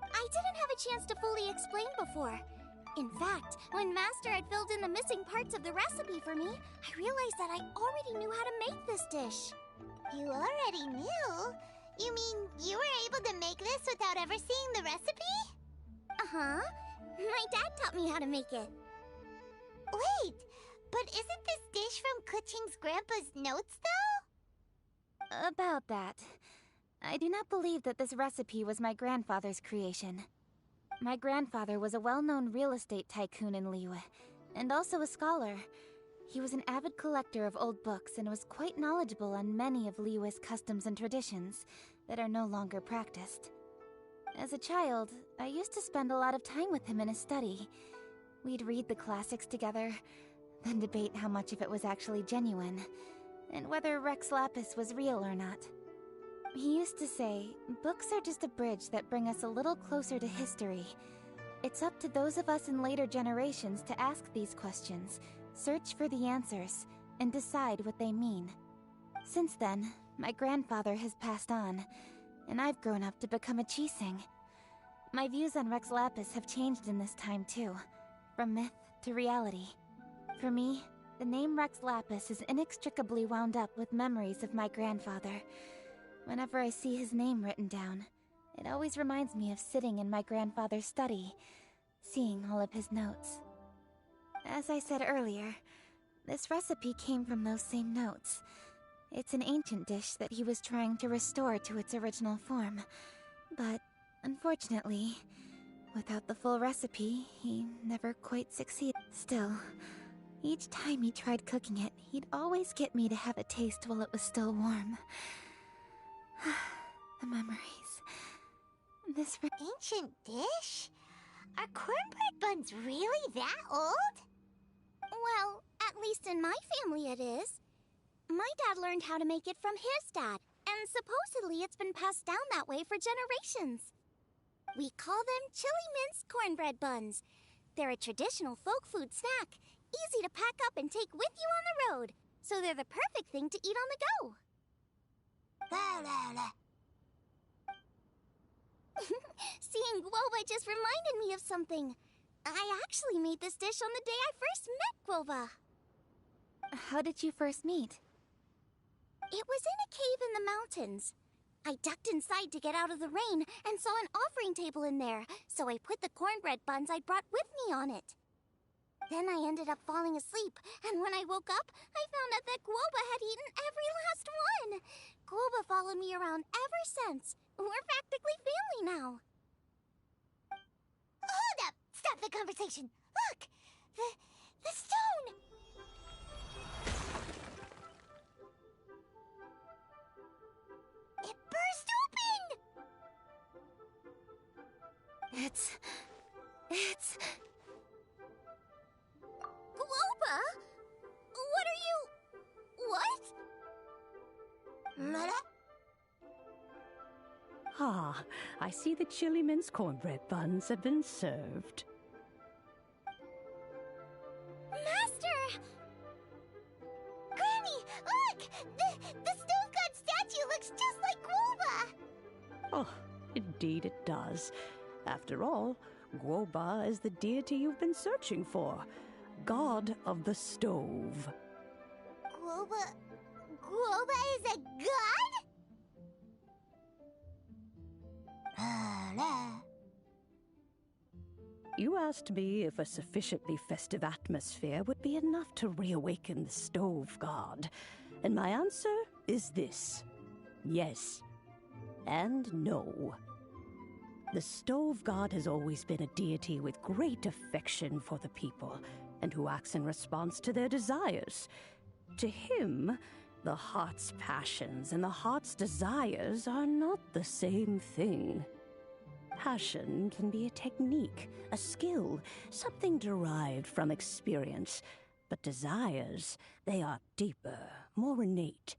I didn't have a chance to fully explain before. In fact, when Master had filled in the missing parts of the recipe for me, I realized that I already knew how to make this dish. You already knew? You mean you were able to make this without ever seeing the recipe? Uh-huh. My dad taught me how to make it. Wait, but isn't this dish from Kuching's grandpa's notes, though? About that, I do not believe that this recipe was my grandfather's creation. My grandfather was a well-known real estate tycoon in Liyue, and also a scholar. He was an avid collector of old books and was quite knowledgeable on many of Liyue's customs and traditions that are no longer practiced. As a child, I used to spend a lot of time with him in his study. We'd read the classics together, then debate how much of it was actually genuine, and whether Rex Lapis was real or not. He used to say, books are just a bridge that bring us a little closer to history. It's up to those of us in later generations to ask these questions, search for the answers, and decide what they mean. Since then, my grandfather has passed on, and I've grown up to become a Chising. My views on Rex Lapis have changed in this time too, from myth to reality. For me, the name Rex Lapis is inextricably wound up with memories of my grandfather. Whenever I see his name written down, it always reminds me of sitting in my grandfather's study, seeing all of his notes. As I said earlier, this recipe came from those same notes. It's an ancient dish that he was trying to restore to its original form. But, unfortunately, without the full recipe, he never quite succeeded. Still, each time he tried cooking it, he'd always get me to have a taste while it was still warm. The memories. Ancient dish? Are cornbread buns really that old? Well, at least in my family it is. My dad learned how to make it from his dad, and supposedly it's been passed down that way for generations. We call them chili mince cornbread buns. They're a traditional folk food snack, easy to pack up and take with you on the road, so they're the perfect thing to eat on the go. La. Seeing Guoba just reminded me of something. I actually made this dish on the day I first met Guoba. How did you first meet? It was in a cave in the mountains. I ducked inside to get out of the rain and saw an offering table in there, so I put the cornbread buns I'd brought with me on it. Then I ended up falling asleep, and when I woke up, I found out that Guoba had eaten every last one. Guoba followed me around ever since. We're practically family now. Hold up! Stop the conversation! Look! The stone! It burst open! It's... Guoba? What are you... what? Mother? Ah, I see the chili mince cornbread buns have been served. Master! Granny, look! The stove god statue looks just like Guoba! Oh, indeed it does. After all, Guoba is the deity you've been searching for. God of the stove. Guoba is a god? You asked me if a sufficiently festive atmosphere would be enough to reawaken the stove god. And my answer is this. Yes. And no. The stove god has always been a deity with great affection for the people, and who acts in response to their desires. To him, the heart's passions and the heart's desires are not the same thing. Passion can be a technique, a skill, something derived from experience. But desires, they are deeper, more innate.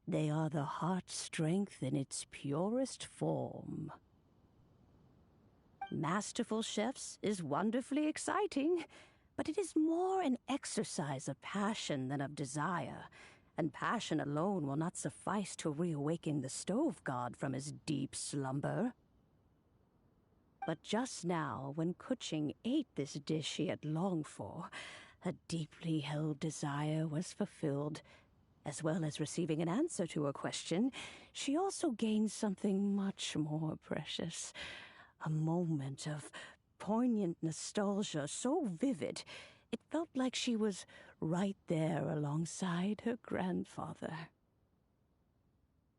They are the heart's strength in its purest form. Masterful chefs is wonderfully exciting, but it is more an exercise of passion than of desire, and passion alone will not suffice to reawaken the stove god from his deep slumber. But just now, when Kuching ate this dish he had longed for, a deeply held desire was fulfilled. As well as receiving an answer to her question, she also gained something much more precious. A moment of poignant nostalgia so vivid, it felt like she was right there alongside her grandfather.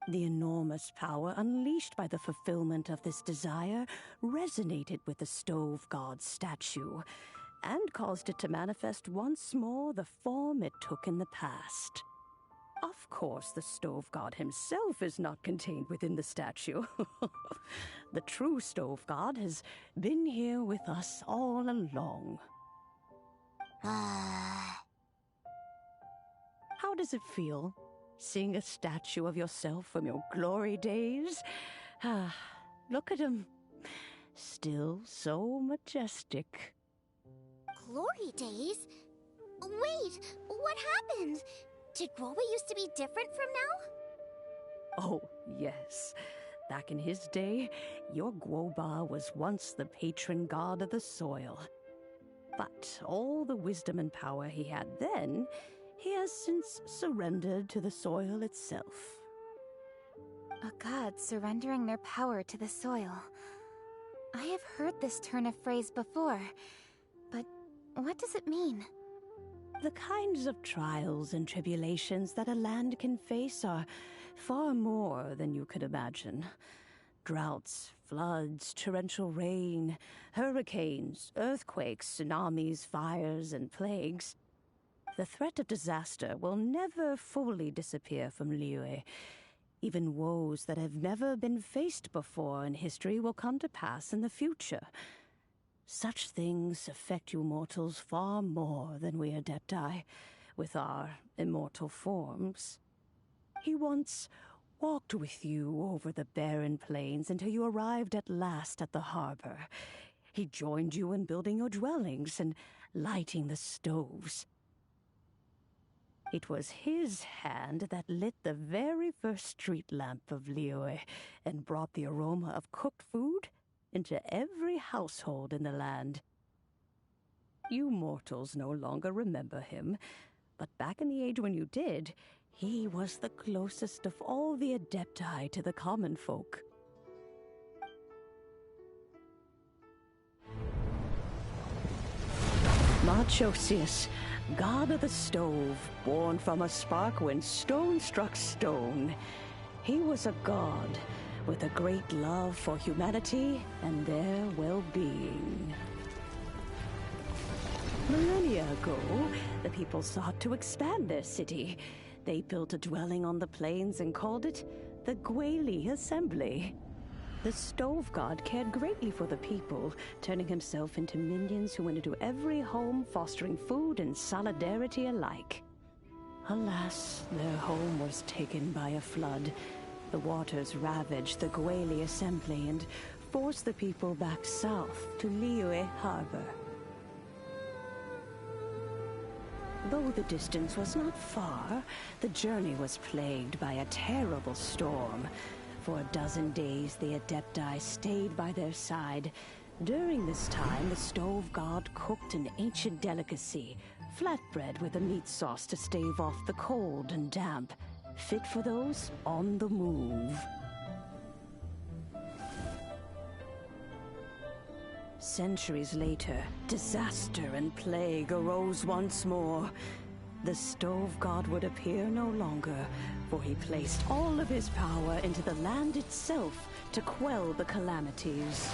The enormous power unleashed by the fulfillment of this desire resonated with the stove god's statue, and caused it to manifest once more the form it took in the past. Of course, the stove god himself is not contained within the statue. The true stove god has been here with us all along. How does it feel, seeing a statue of yourself from your glory days? Look at him. Still so majestic. Glory days? Wait, what happened? Did Guoba used to be different from now? Oh, yes. Back in his day, your Guoba was once the patron god of the soil. But all the wisdom and power he had then, he has since surrendered to the soil itself. A god surrendering their power to the soil. I have heard this turn of phrase before, but what does it mean? The kinds of trials and tribulations that a land can face are far more than you could imagine. Droughts, floods, torrential rain, hurricanes, earthquakes, tsunamis, fires, and plagues. The threat of disaster will never fully disappear from Liyue. Even woes that have never been faced before in history will come to pass in the future. Such things affect you mortals far more than we Adepti, with our immortal forms. He once walked with you over the barren plains until you arrived at last at the harbor. He joined you in building your dwellings and lighting the stoves. It was his hand that lit the very first street lamp of Liyue and brought the aroma of cooked food into every household in the land. You mortals no longer remember him, but back in the age when you did, he was the closest of all the Adepti to the common folk. Marchosius, god of the stove, born from a spark when stone struck stone. He was a god with a great love for humanity and their well-being. Millennia ago, the people sought to expand their city. They built a dwelling on the plains and called it the Gwali Assembly. The stove god cared greatly for the people, turning himself into minions who went into every home, fostering food and solidarity alike. Alas, their home was taken by a flood. The waters ravaged the Gwali Assembly and forced the people back south to Liyue Harbor. Though the distance was not far, the journey was plagued by a terrible storm. For a dozen days, the Adepti stayed by their side. During this time, the stove god cooked an ancient delicacy, flatbread with a meat sauce to stave off the cold and damp, fit for those on the move. Centuries later, disaster and plague arose once more. The stove god would appear no longer, for he placed all of his power into the land itself to quell the calamities.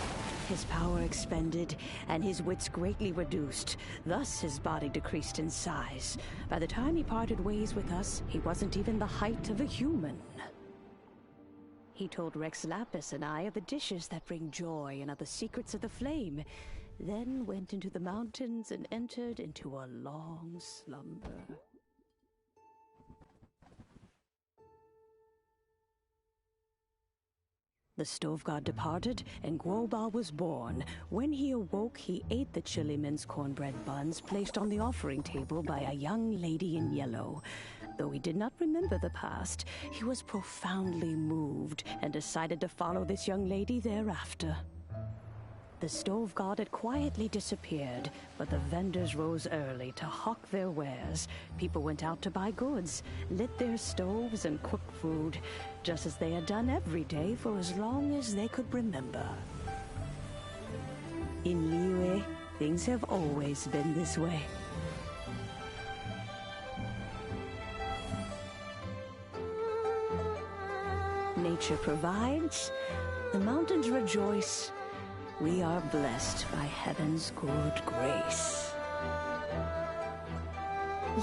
His power expended, and his wits greatly reduced. Thus his body decreased in size. By the time he parted ways with us, he wasn't even the height of a human. He told Rex Lapis and I of the dishes that bring joy and of the secrets of the flame, then went into the mountains and entered into a long slumber. The stove god departed, and Guoba was born. When he awoke, he ate the chiliman's cornbread buns placed on the offering table by a young lady in yellow. Though he did not remember the past, he was profoundly moved and decided to follow this young lady thereafter. The stove god had quietly disappeared, but the vendors rose early to hawk their wares. People went out to buy goods, lit their stoves, and cooked food, just as they had done every day for as long as they could remember. In Liyue, things have always been this way. Nature provides, the mountains rejoice. We are blessed by heaven's good grace.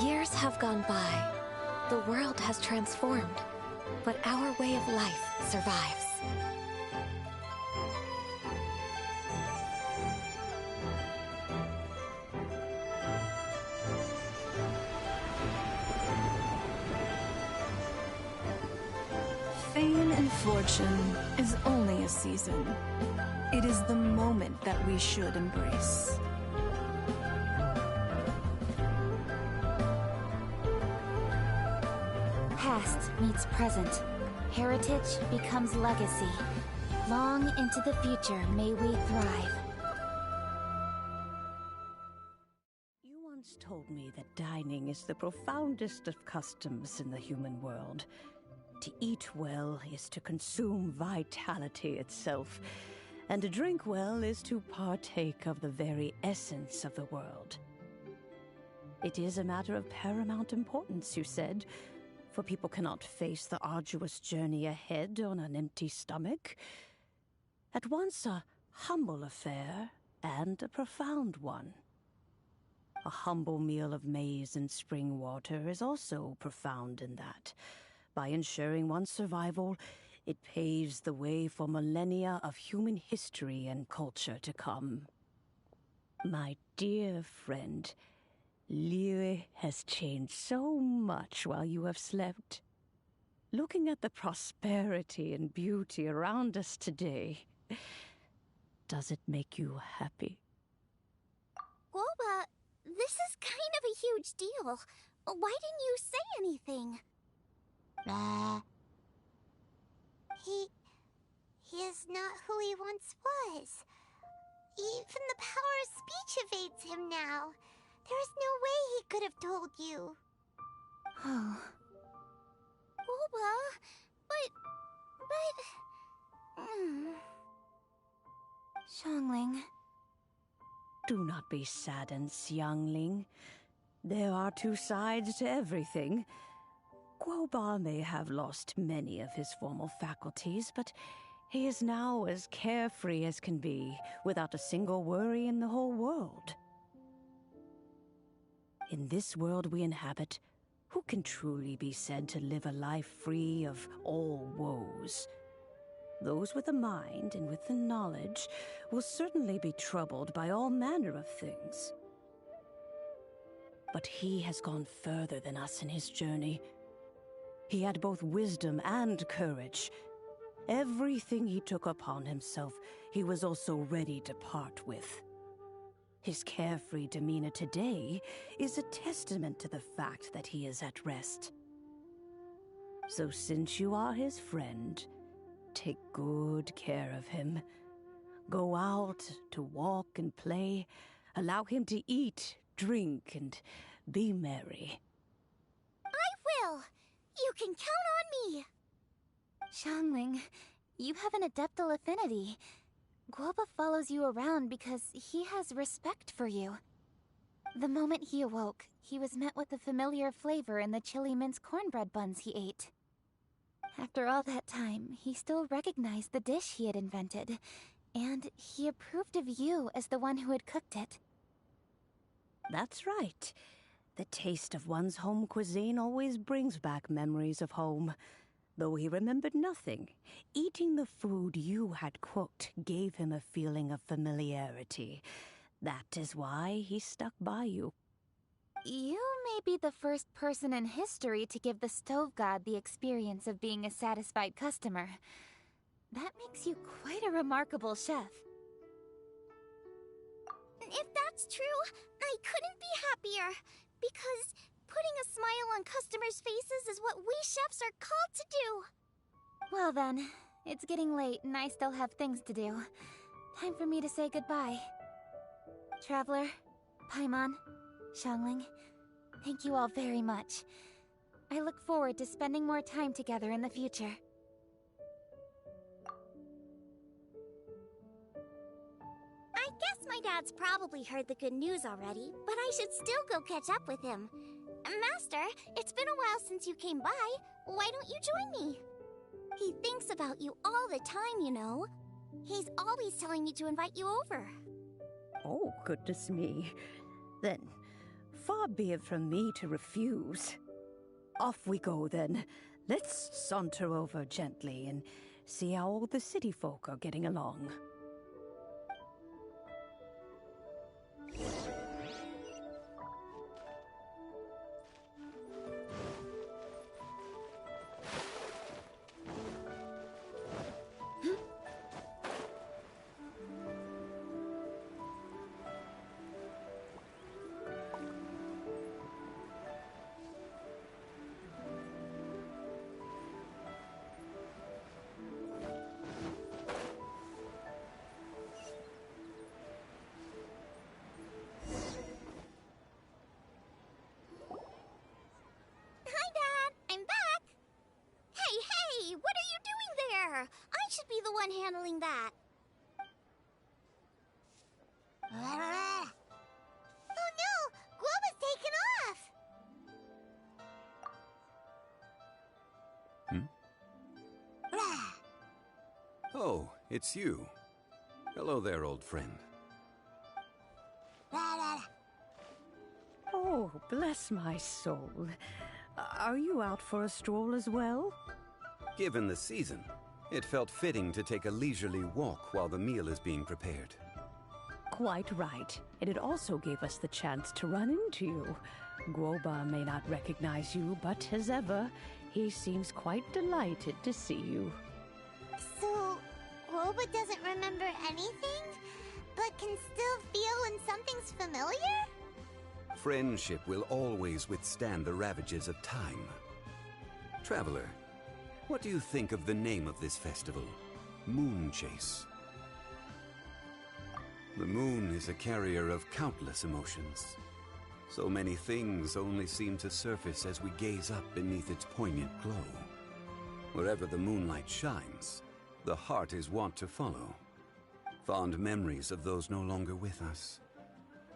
Years have gone by. The world has transformed, but our way of life survives. Fame and fortune is only a season. It is the moment that we should embrace. Past meets present. Heritage becomes legacy. Long into the future may we thrive. You once told me that dining is the profoundest of customs in the human world. To eat well is to consume vitality itself, and to drink well is to partake of the very essence of the world. It is a matter of paramount importance, you said, for people cannot face the arduous journey ahead on an empty stomach. At once a humble affair and a profound one. A humble meal of maize and spring water is also profound in that. By ensuring one's survival, it paves the way for millennia of human history and culture to come. My dear friend, Liyue has changed so much while you have slept. Looking at the prosperity and beauty around us today, does it make you happy? Guoba, this is kind of a huge deal. Why didn't you say anything? He is not who he once was. Even the power of speech evades him now. could have told you. Oh. Boba, but... Xiangling. Do not be saddened, Xiangling. There are two sides to everything. Guoba may have lost many of his formal faculties, but he is now as carefree as can be, without a single worry in the whole world. In this world we inhabit, who can truly be said to live a life free of all woes? Those with a mind and with the knowledge will certainly be troubled by all manner of things. But he has gone further than us in his journey. He had both wisdom and courage. Everything he took upon himself, he was also ready to part with. His carefree demeanor today is a testament to the fact that he is at rest. So since you are his friend, take good care of him. Go out to walk and play. Allow him to eat, drink, and be merry. I will! You can count on me! Xiangling, you have an adeptal affinity. Guoba follows you around because he has respect for you. The moment he awoke, he was met with the familiar flavor in the chili mince cornbread buns he ate. After all that time, he still recognized the dish he had invented, and he approved of you as the one who had cooked it. That's right. The taste of one's home cuisine always brings back memories of home. Though he remembered nothing, eating the food you had cooked gave him a feeling of familiarity. That is why he stuck by you. You may be the first person in history to give the stove god the experience of being a satisfied customer. That makes you quite a remarkable chef. If that's true, I couldn't be happier. Because putting a smile on customers' faces is what we chefs are called to do. Well then, it's getting late and I still have things to do. Time for me to say goodbye. Traveler, Paimon, Xiangling, thank you all very much. I look forward to spending more time together in the future. I guess my dad's probably heard the good news already, but I should still go catch up with him. Master, it's been a while since you came by. Why don't you join me? He thinks about you all the time, you know. He's always telling me to invite you over. Oh, goodness me. Then, far be it from me to refuse. Off we go, then. Let's saunter over gently and see how all the city folk are getting along. I should be the one handling that. Oh no! Guoba's taken off! Oh, it's you. Hello there, old friend. Oh, bless my soul. Are you out for a stroll as well? Given the season, it felt fitting to take a leisurely walk while the meal is being prepared. Quite right. And it also gave us the chance to run into you. Guoba may not recognize you, but as ever, he seems quite delighted to see you. So, Guoba doesn't remember anything, but can still feel when something's familiar? Friendship will always withstand the ravages of time. Traveler, what do you think of the name of this festival? Moon Chase. The moon is a carrier of countless emotions. So many things only seem to surface as we gaze up beneath its poignant glow. Wherever the moonlight shines, the heart is wont to follow. Fond memories of those no longer with us.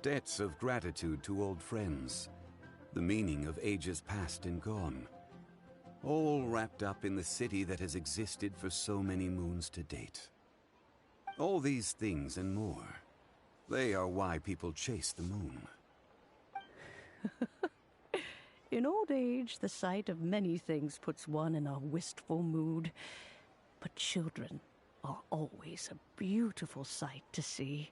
Debts of gratitude to old friends. The meaning of ages past and gone. All wrapped up in the city that has existed for so many moons to date. All these things and more. They are why people chase the moon. In old age, the sight of many things puts one in a wistful mood. But children are always a beautiful sight to see.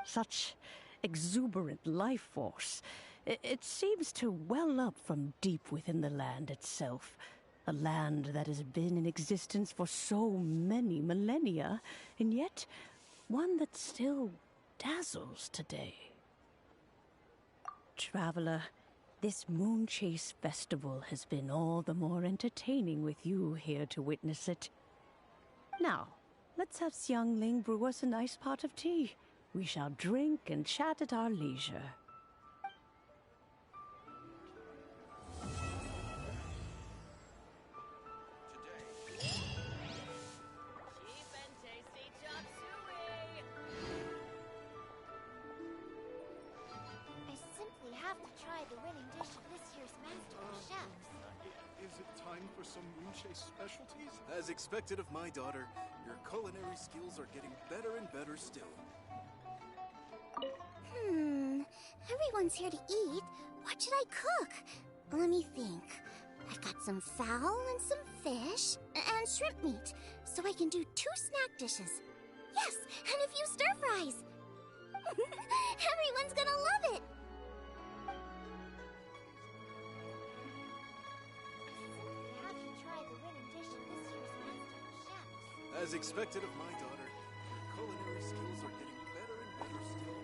Such exuberant life force. It seems to well up from deep within the land itself. A land that has been in existence for so many millennia, and yet one that still dazzles today. Traveler, this Moon Chase Festival has been all the more entertaining with you here to witness it. Now, let's have Xiangling brew us a nice pot of tea. We shall drink and chat at our leisure. For some Moon Chase specialties? As expected of my daughter, your culinary skills are getting better and better still. Everyone's here to eat. What should I cook? Let me think. I've got some fowl and some fish and shrimp meat, so I can do 2 snack dishes. Yes, and a few stir fries. Everyone's gonna love it. As expected of my daughter, your culinary skills are getting better and better still.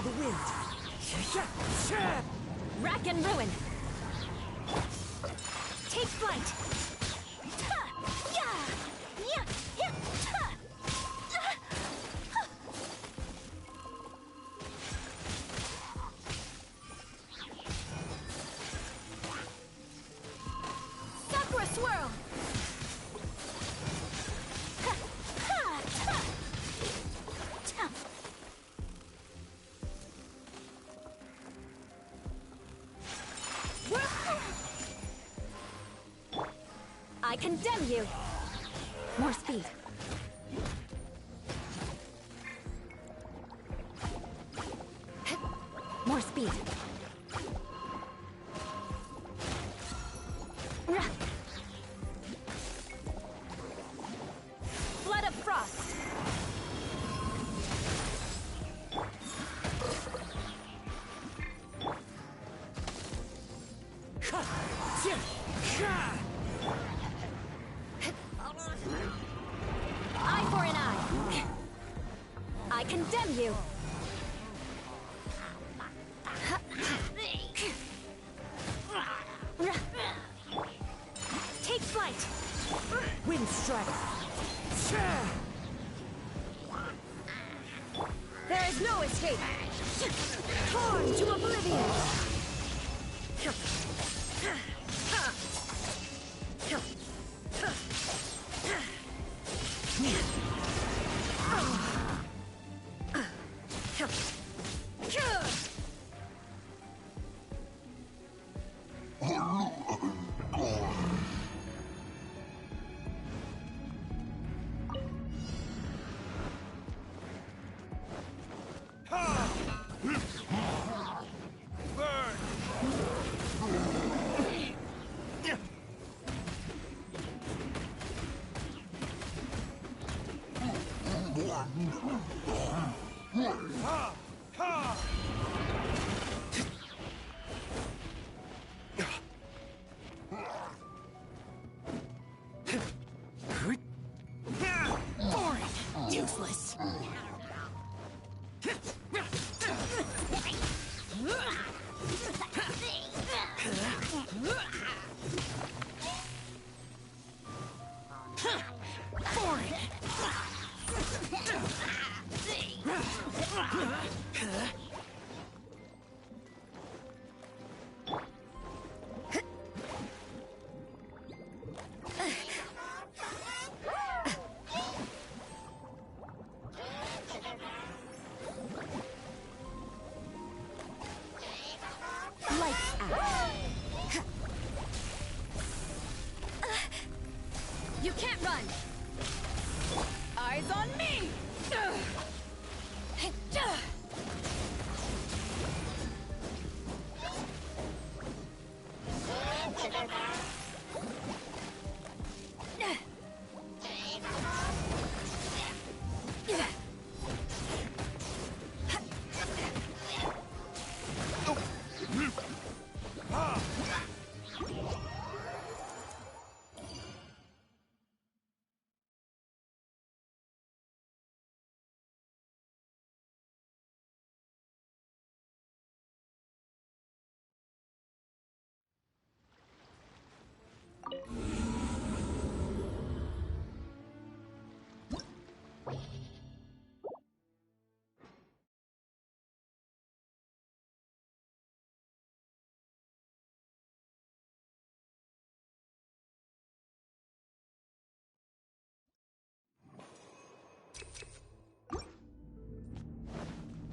to the wind. Rack and ruin. Take flight. Sakura swirl. I condemn you. More speed. More speed. Flood of frost. Eye for an eye. I condemn you. Take flight. Wind strike. There is no escape. Torn to oblivion. Useless. You can't run! Eyes on me!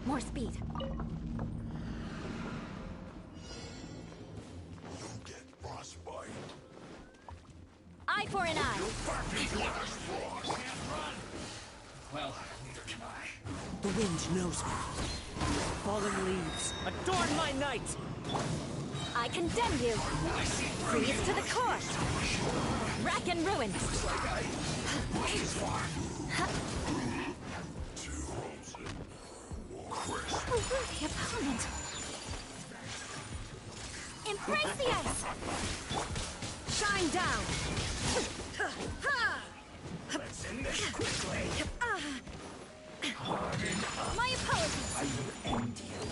More speed. Eye for an eye. Well, neither can I. The wind knows me. Fallen leaves, adorn my night! I condemn you. Freeze to the core. Rack and ruin. A worthy opponent. Embrace the ice. Shine down. Let's end this quickly. My apologies. I will end you.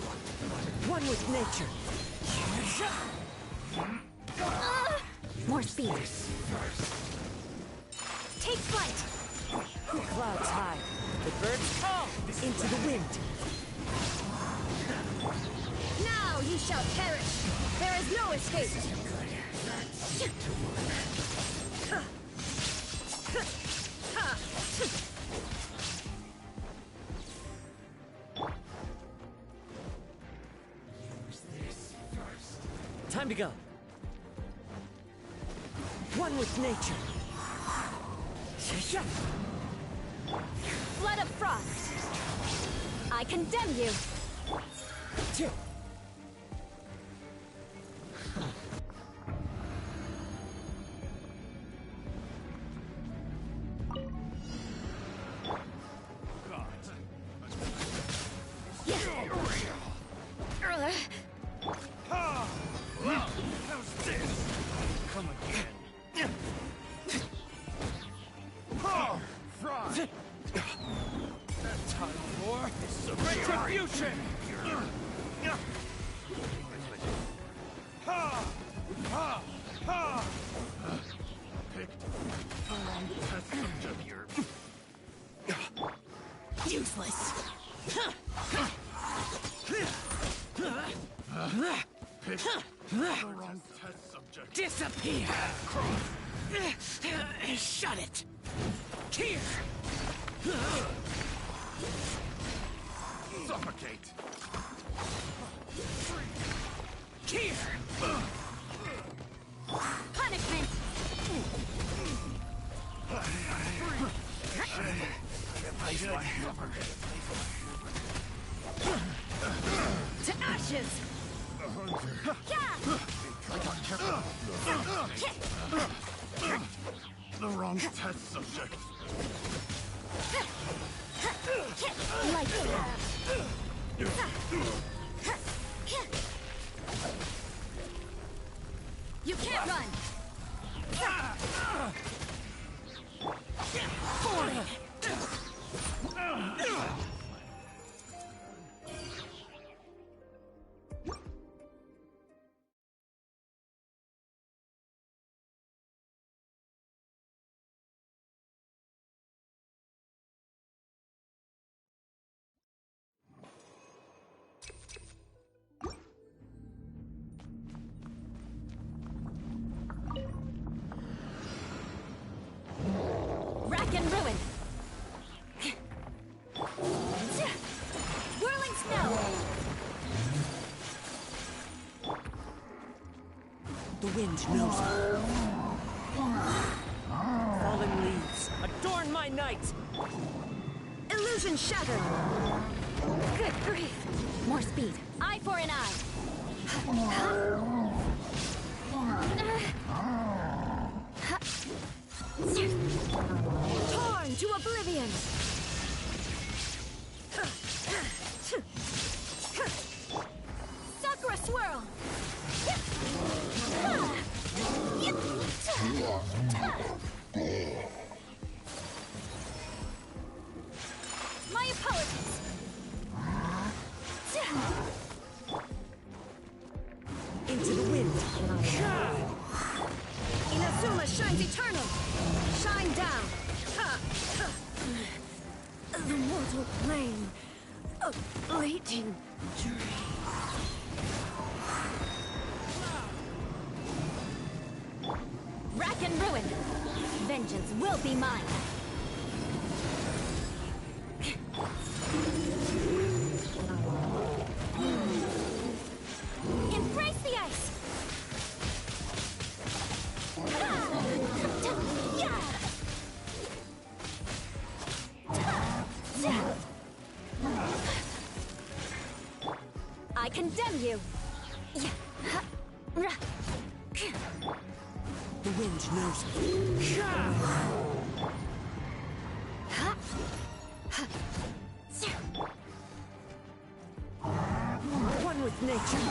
clouds high, the birds call into the wind. Now you shall perish. There is no escape. Time to go. One with nature. Flood of frost. I condemn you. Useless. Disappear. Shut it. Here. Suffocate. Here. Punishment. To ashes. The wrong test subject. Like you can't run. Boring. Rack and ruin. Whirling snow. The wind knows me. Fallen leaves, adorn my night! Illusion shattered. Good grief. More speed. Eye for an eye. Torn to oblivion. Sakura swirl. My apologies. Into the wind. Inazuma shines eternal. Shine down. The mortal plane of fleeting dream. Rack and ruin. Vengeance will be mine. Embrace the ice. I condemn you. The wind knows me. One with nature.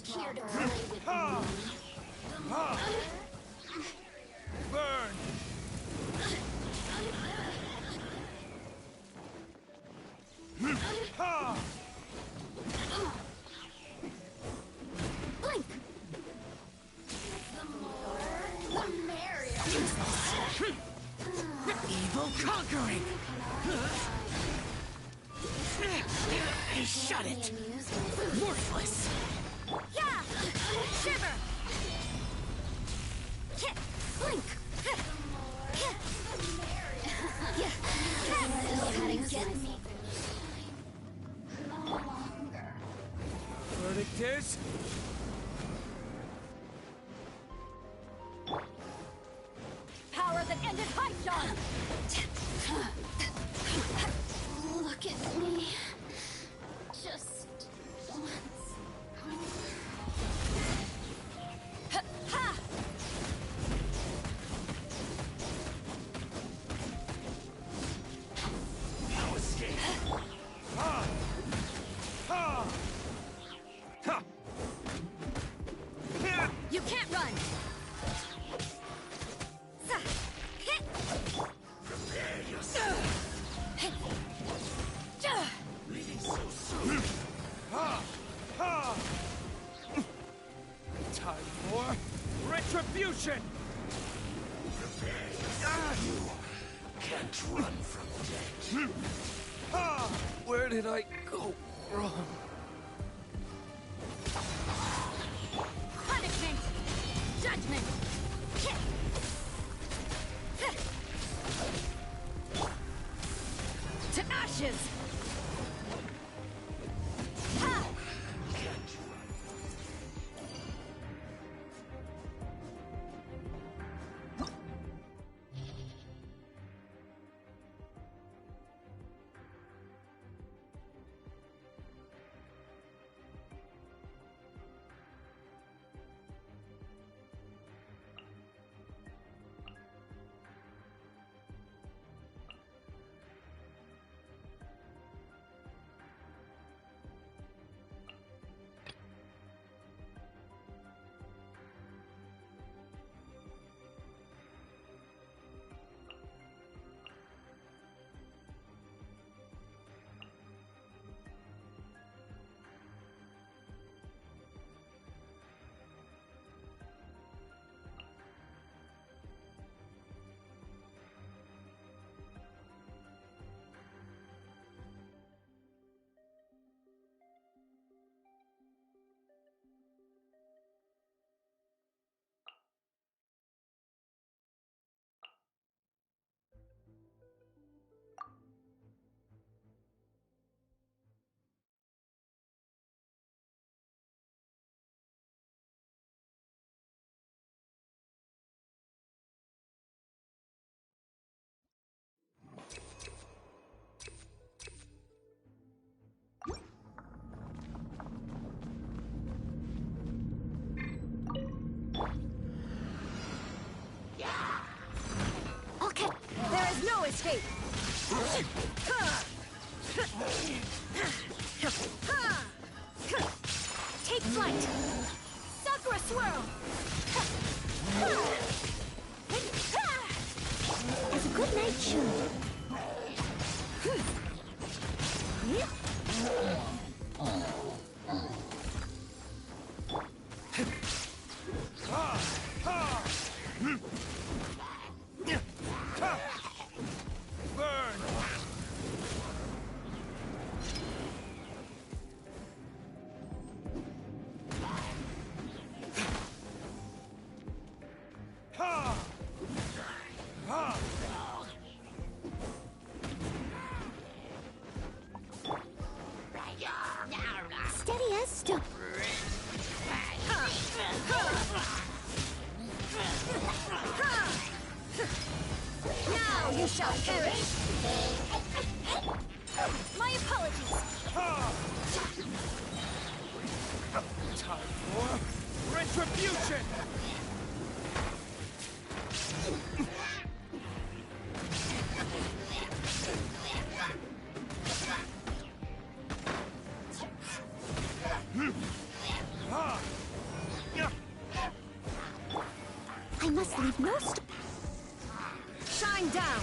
Here to play with me. Burn! conquering! Shut it! Worthless! Yeah! Shiver! Blink! Verdict is... Power that ended Hypedon! Look at me. Just once. Ha! No escape. Ha! Ha! Ha! You can't run! Prepare yourself. Leaving so soon. Ha! Ha! Time for retribution! Prepare yourself. You can't run from death. Ha! Where did I go wrong? Punishment! Judgment! To ashes! Ha! Okay, there is no escape! Take flight! Sakura swirl! As a good knight should. Steady as stone. Now you shall perish! My apologies! Time for retribution! I must leave no stone. Shine down!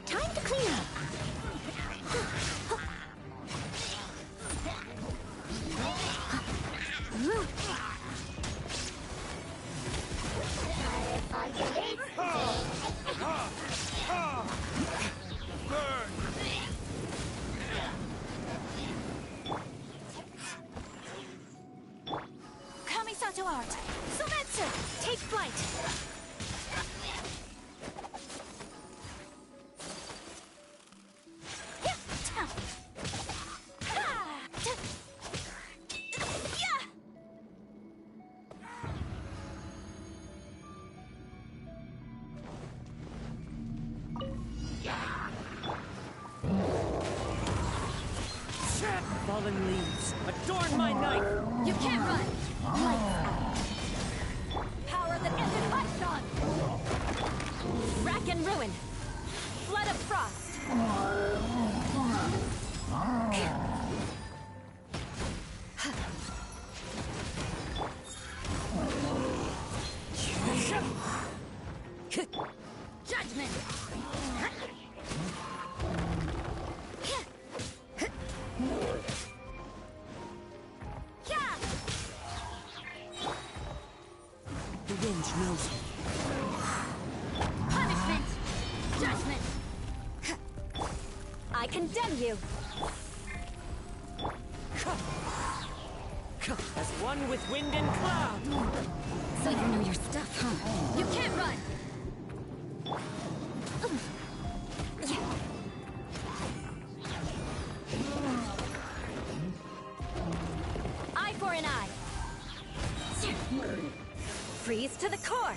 Time to clean up. flight! Fallen leaves, adorn my knife! You can't run! Lights out. Power that ended Hypnon! Rack and ruin! Flood of frost! Judgment! The wind knows me. Punishment! Judgment! I condemn you! As one with wind and cloud! So you know your stuff, huh? You can't run! Eye for an eye! Freeze to the core!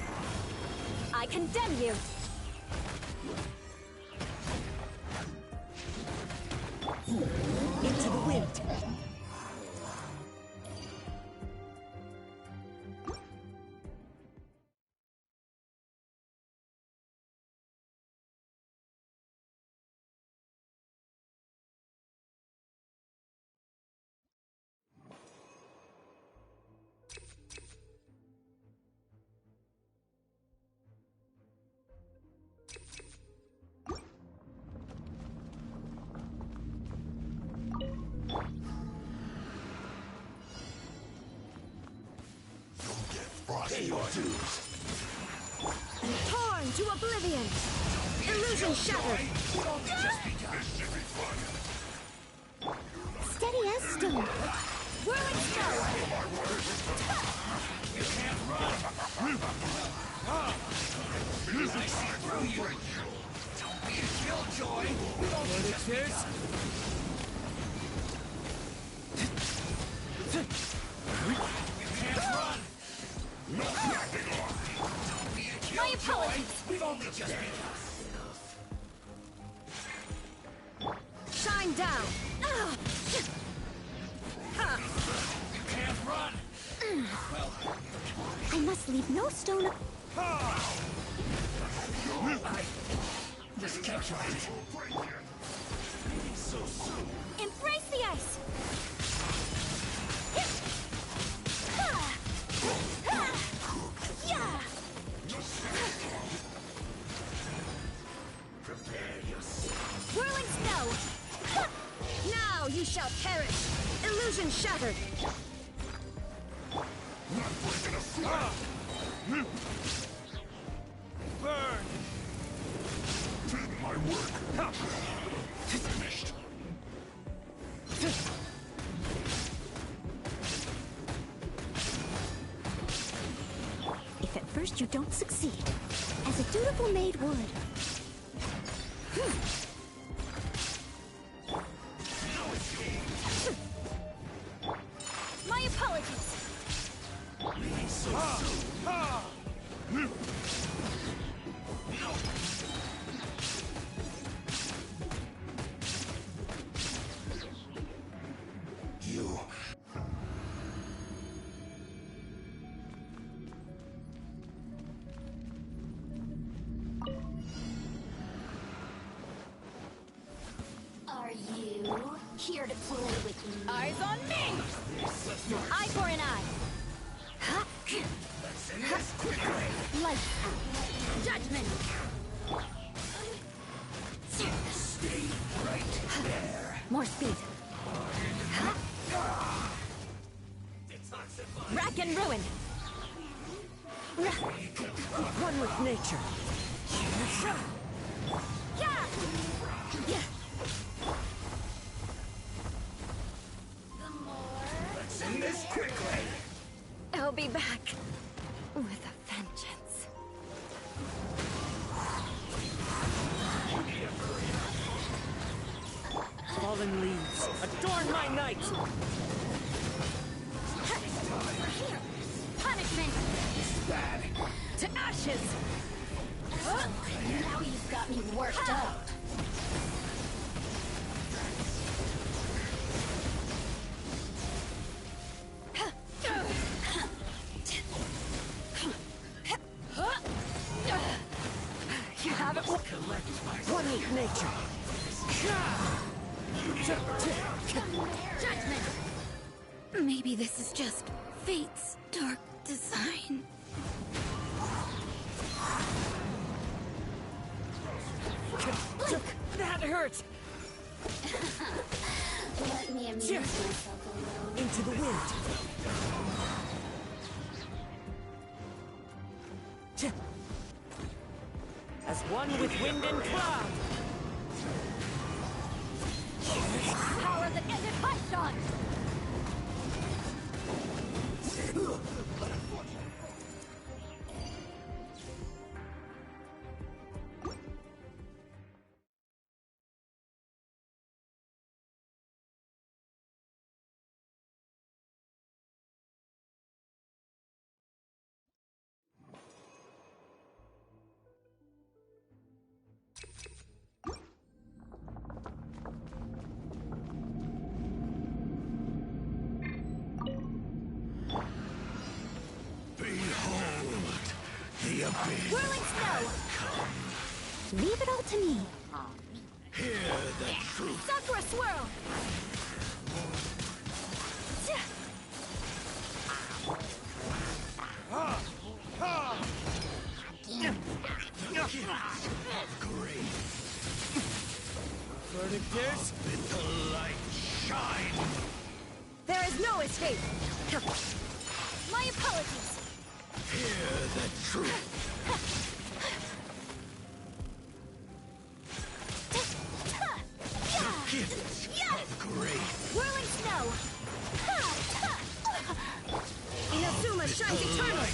I condemn you! Into the wind! Pay your dues. Torn to oblivion! Illusion shattered! Steady as stone. Whirling snow! Don't be a killjoy. Cheers! My apologies! We've only just begun. Shine down! You can't run. I must leave no stone. Just keep trying. So soon. Embrace the ice! Prepare yourself. Whirling snow! Now you shall perish! Illusion shattered! Not breaking a sweat. Burn! Did my work. Finished. If at first you don't succeed, as a dutiful maid would. My apologies! So soon. You. Are you here to play with me? Eyes on me! Eye for an eye! Light out! Judgment! Stay right there. More speed! Rack and ruin! One with nature. Yeah! Let's end this quickly. I'll be back with a vengeance. Adorn my night! Punishment! To ashes! Now you've got me worked up. You have it. One with nature. Judgment! Maybe this is just fate's dark design. That hurts! Let me amuse myself a little. Into the wind. As one with wind and cloud. Power that ended Python! Whirling snow! Leave it all to me. Hear the truth. Sakura swirl! Great. Verdict is, let the light shine. There is no escape! My apologies! Hear the truth. The gift of grace. Whirling snow! Inazuma shines eternal!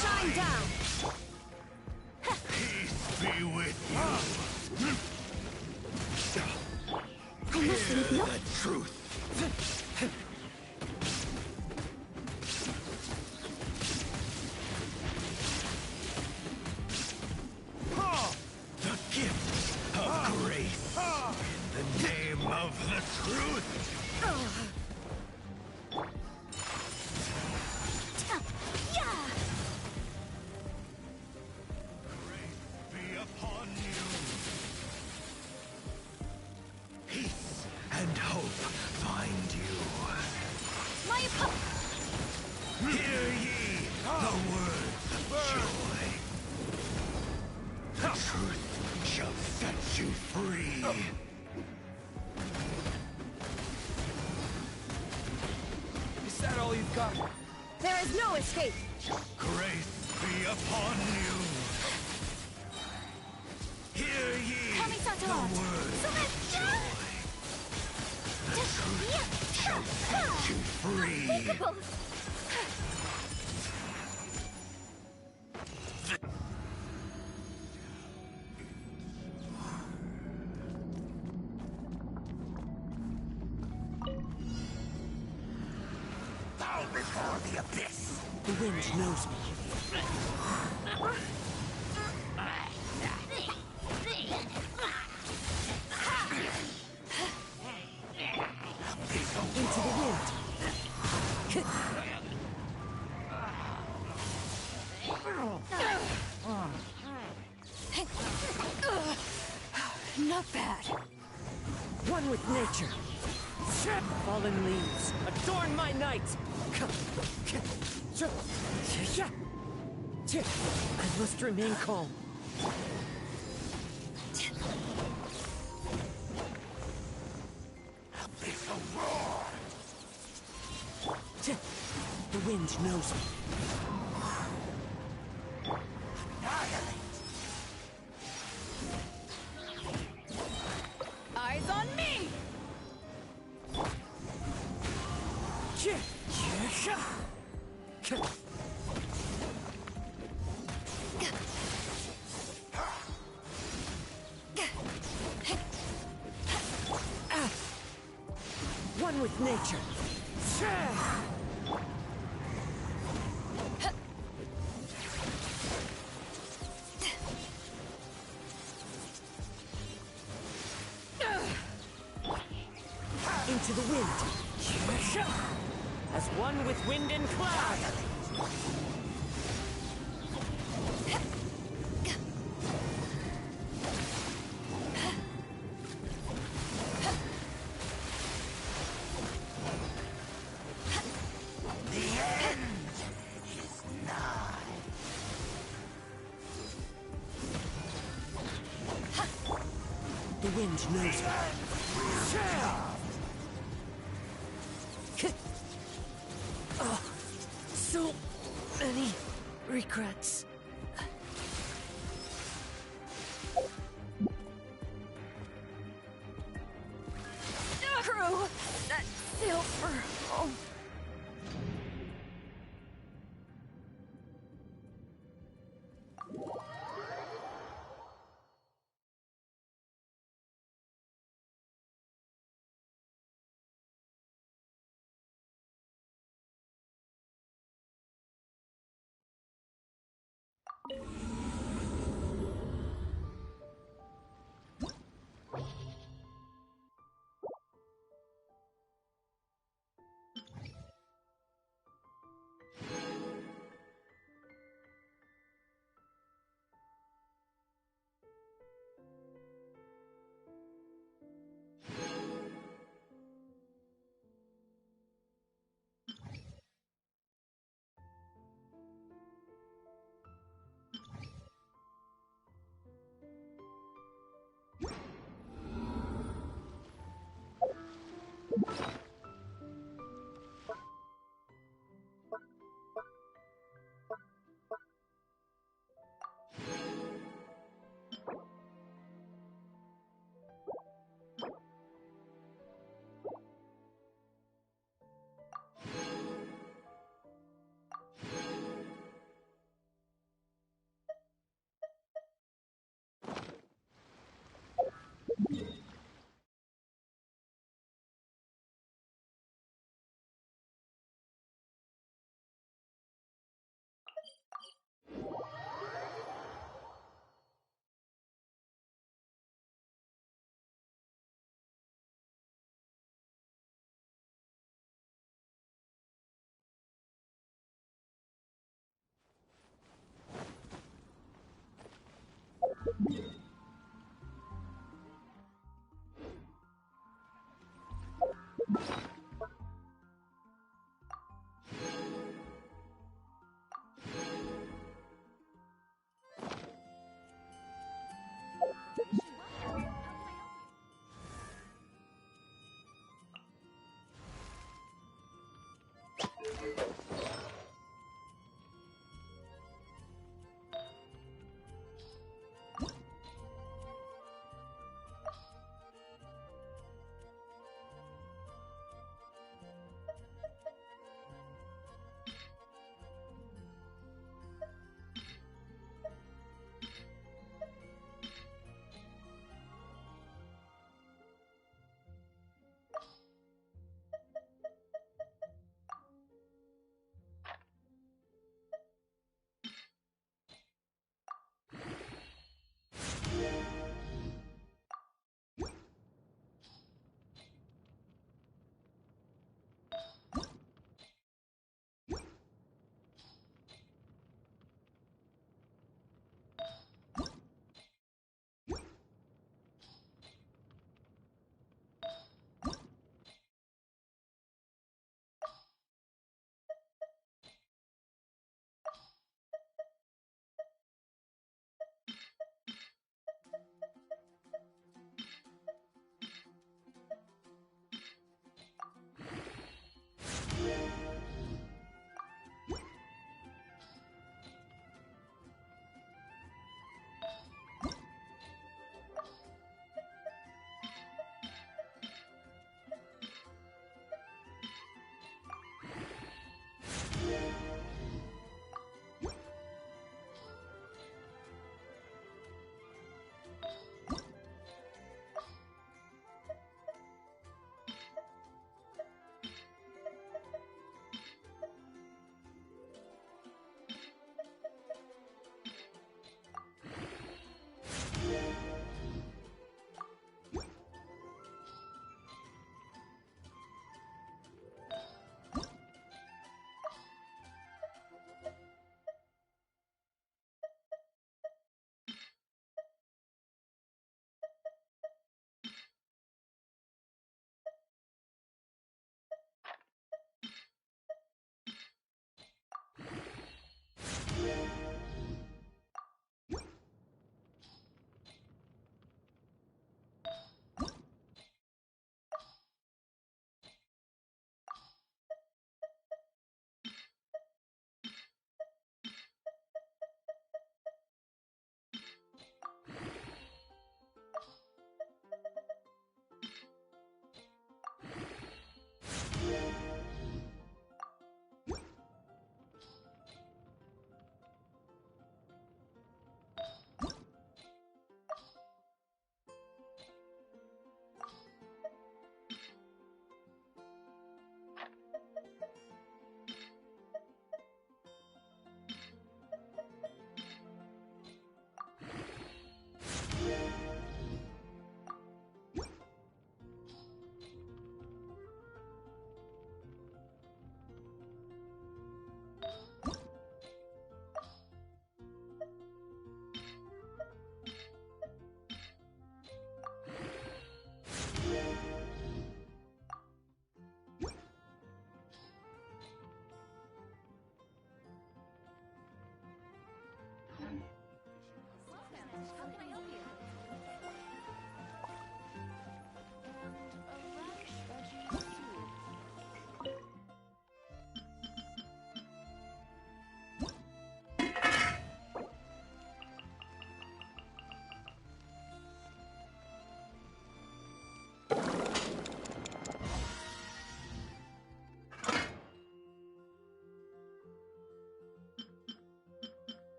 Shine down! Peace be with you. I must Hear leave the truth. The gift of grace. In the name of the truth. Be upon you. Peace and hope find you. My Hear ye the words of joy. The truth shall set you free. Is that all you've got? There is no escape! Grace be upon you. Hear ye the words of joy. The truth shall set you free. Bow before the abyss. The wind knows me. Into the wind. Not bad. One with nature. Fallen leaves, adorn my night. I must remain calm. The wind knows me. Eyes on me! One with nature. Into the wind. As one with wind and cloud. The wind knows me. Oh, so many regrets. Crew, that sailed for home.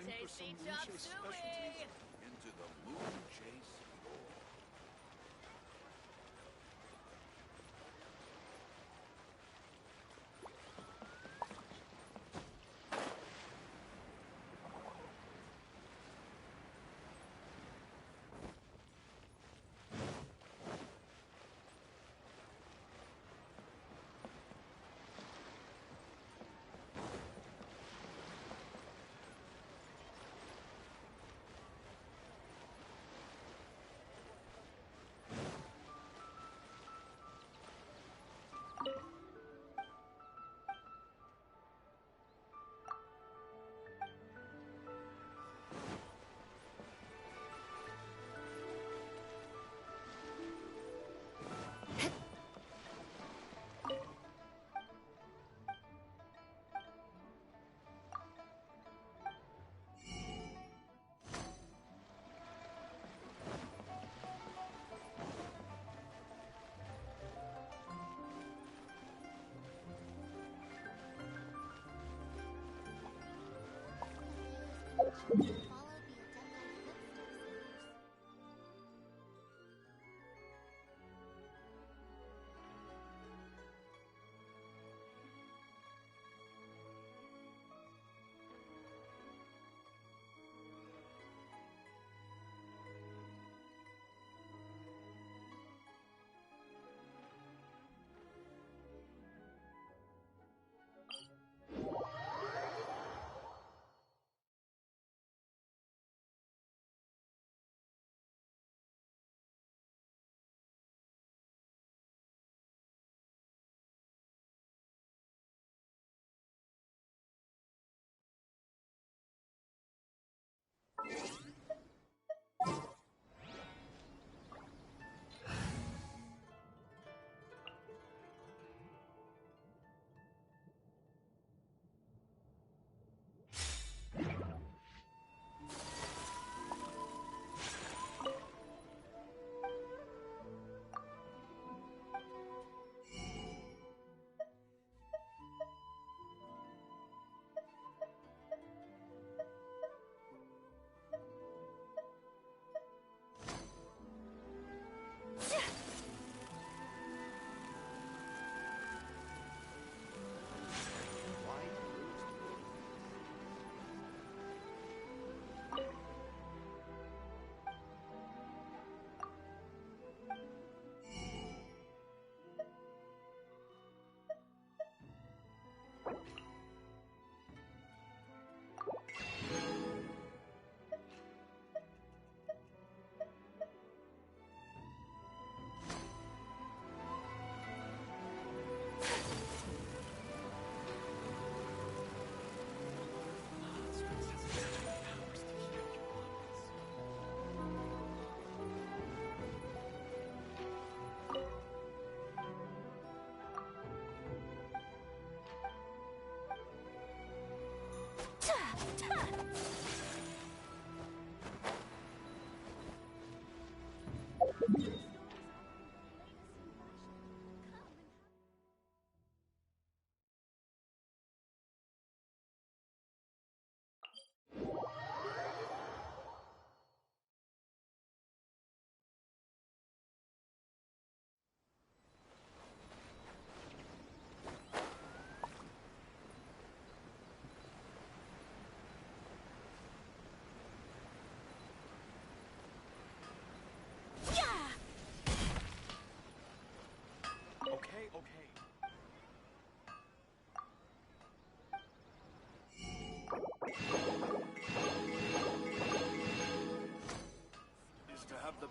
Time for some moon chase specialties. Into the moon chase lore.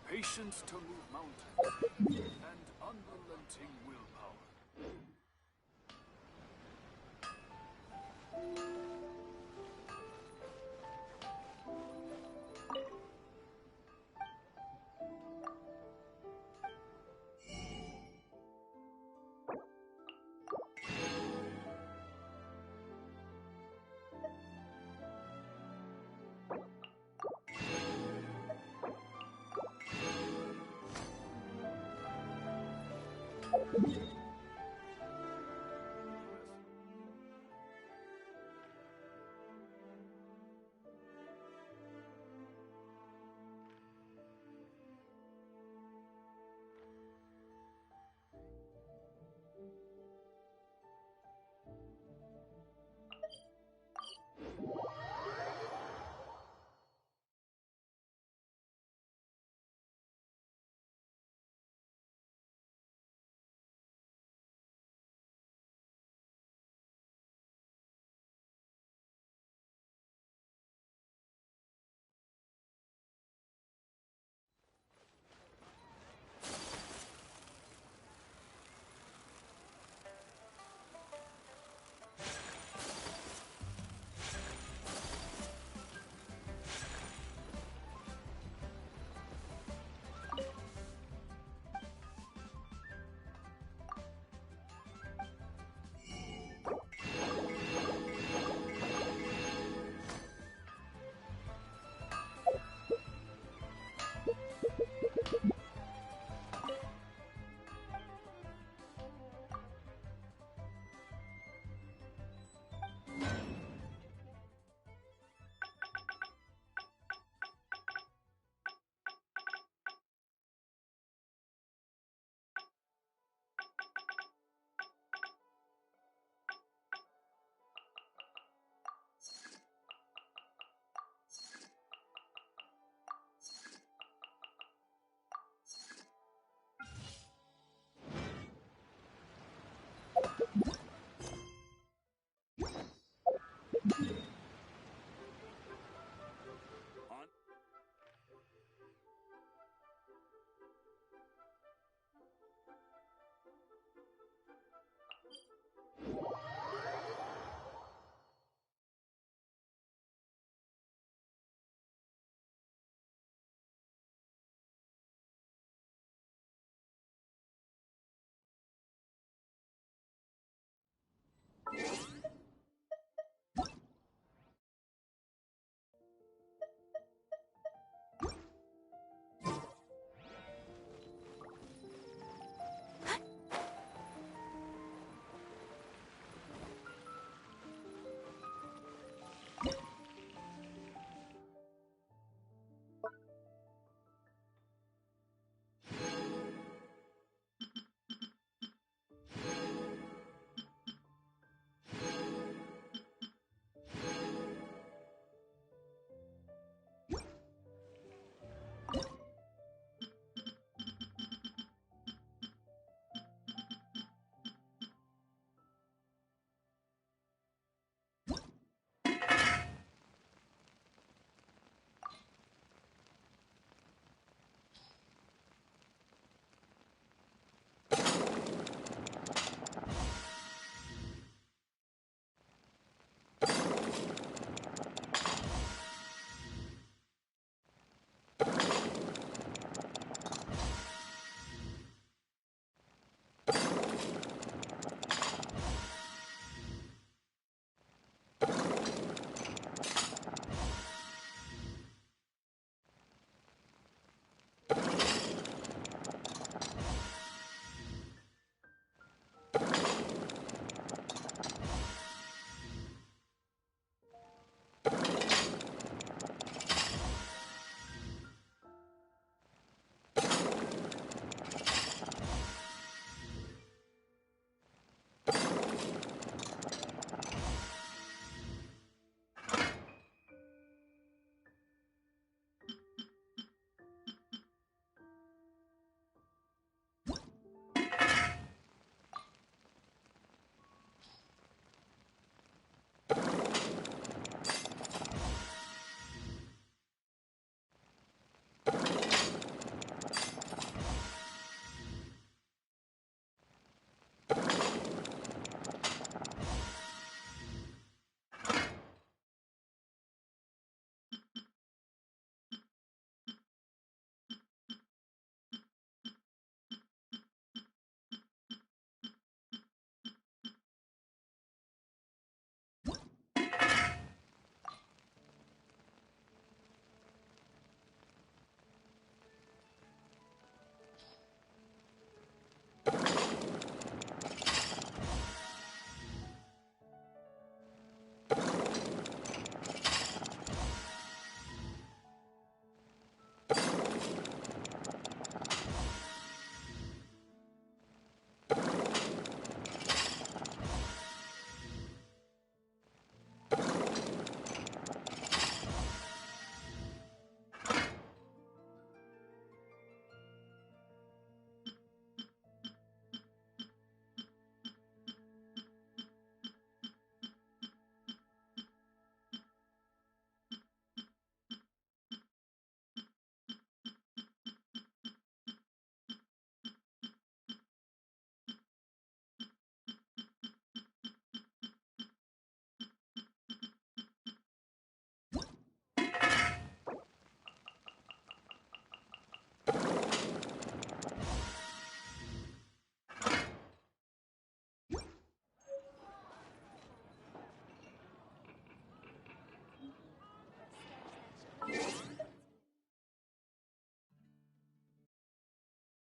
Patience to move mountains, and unrelenting willpower.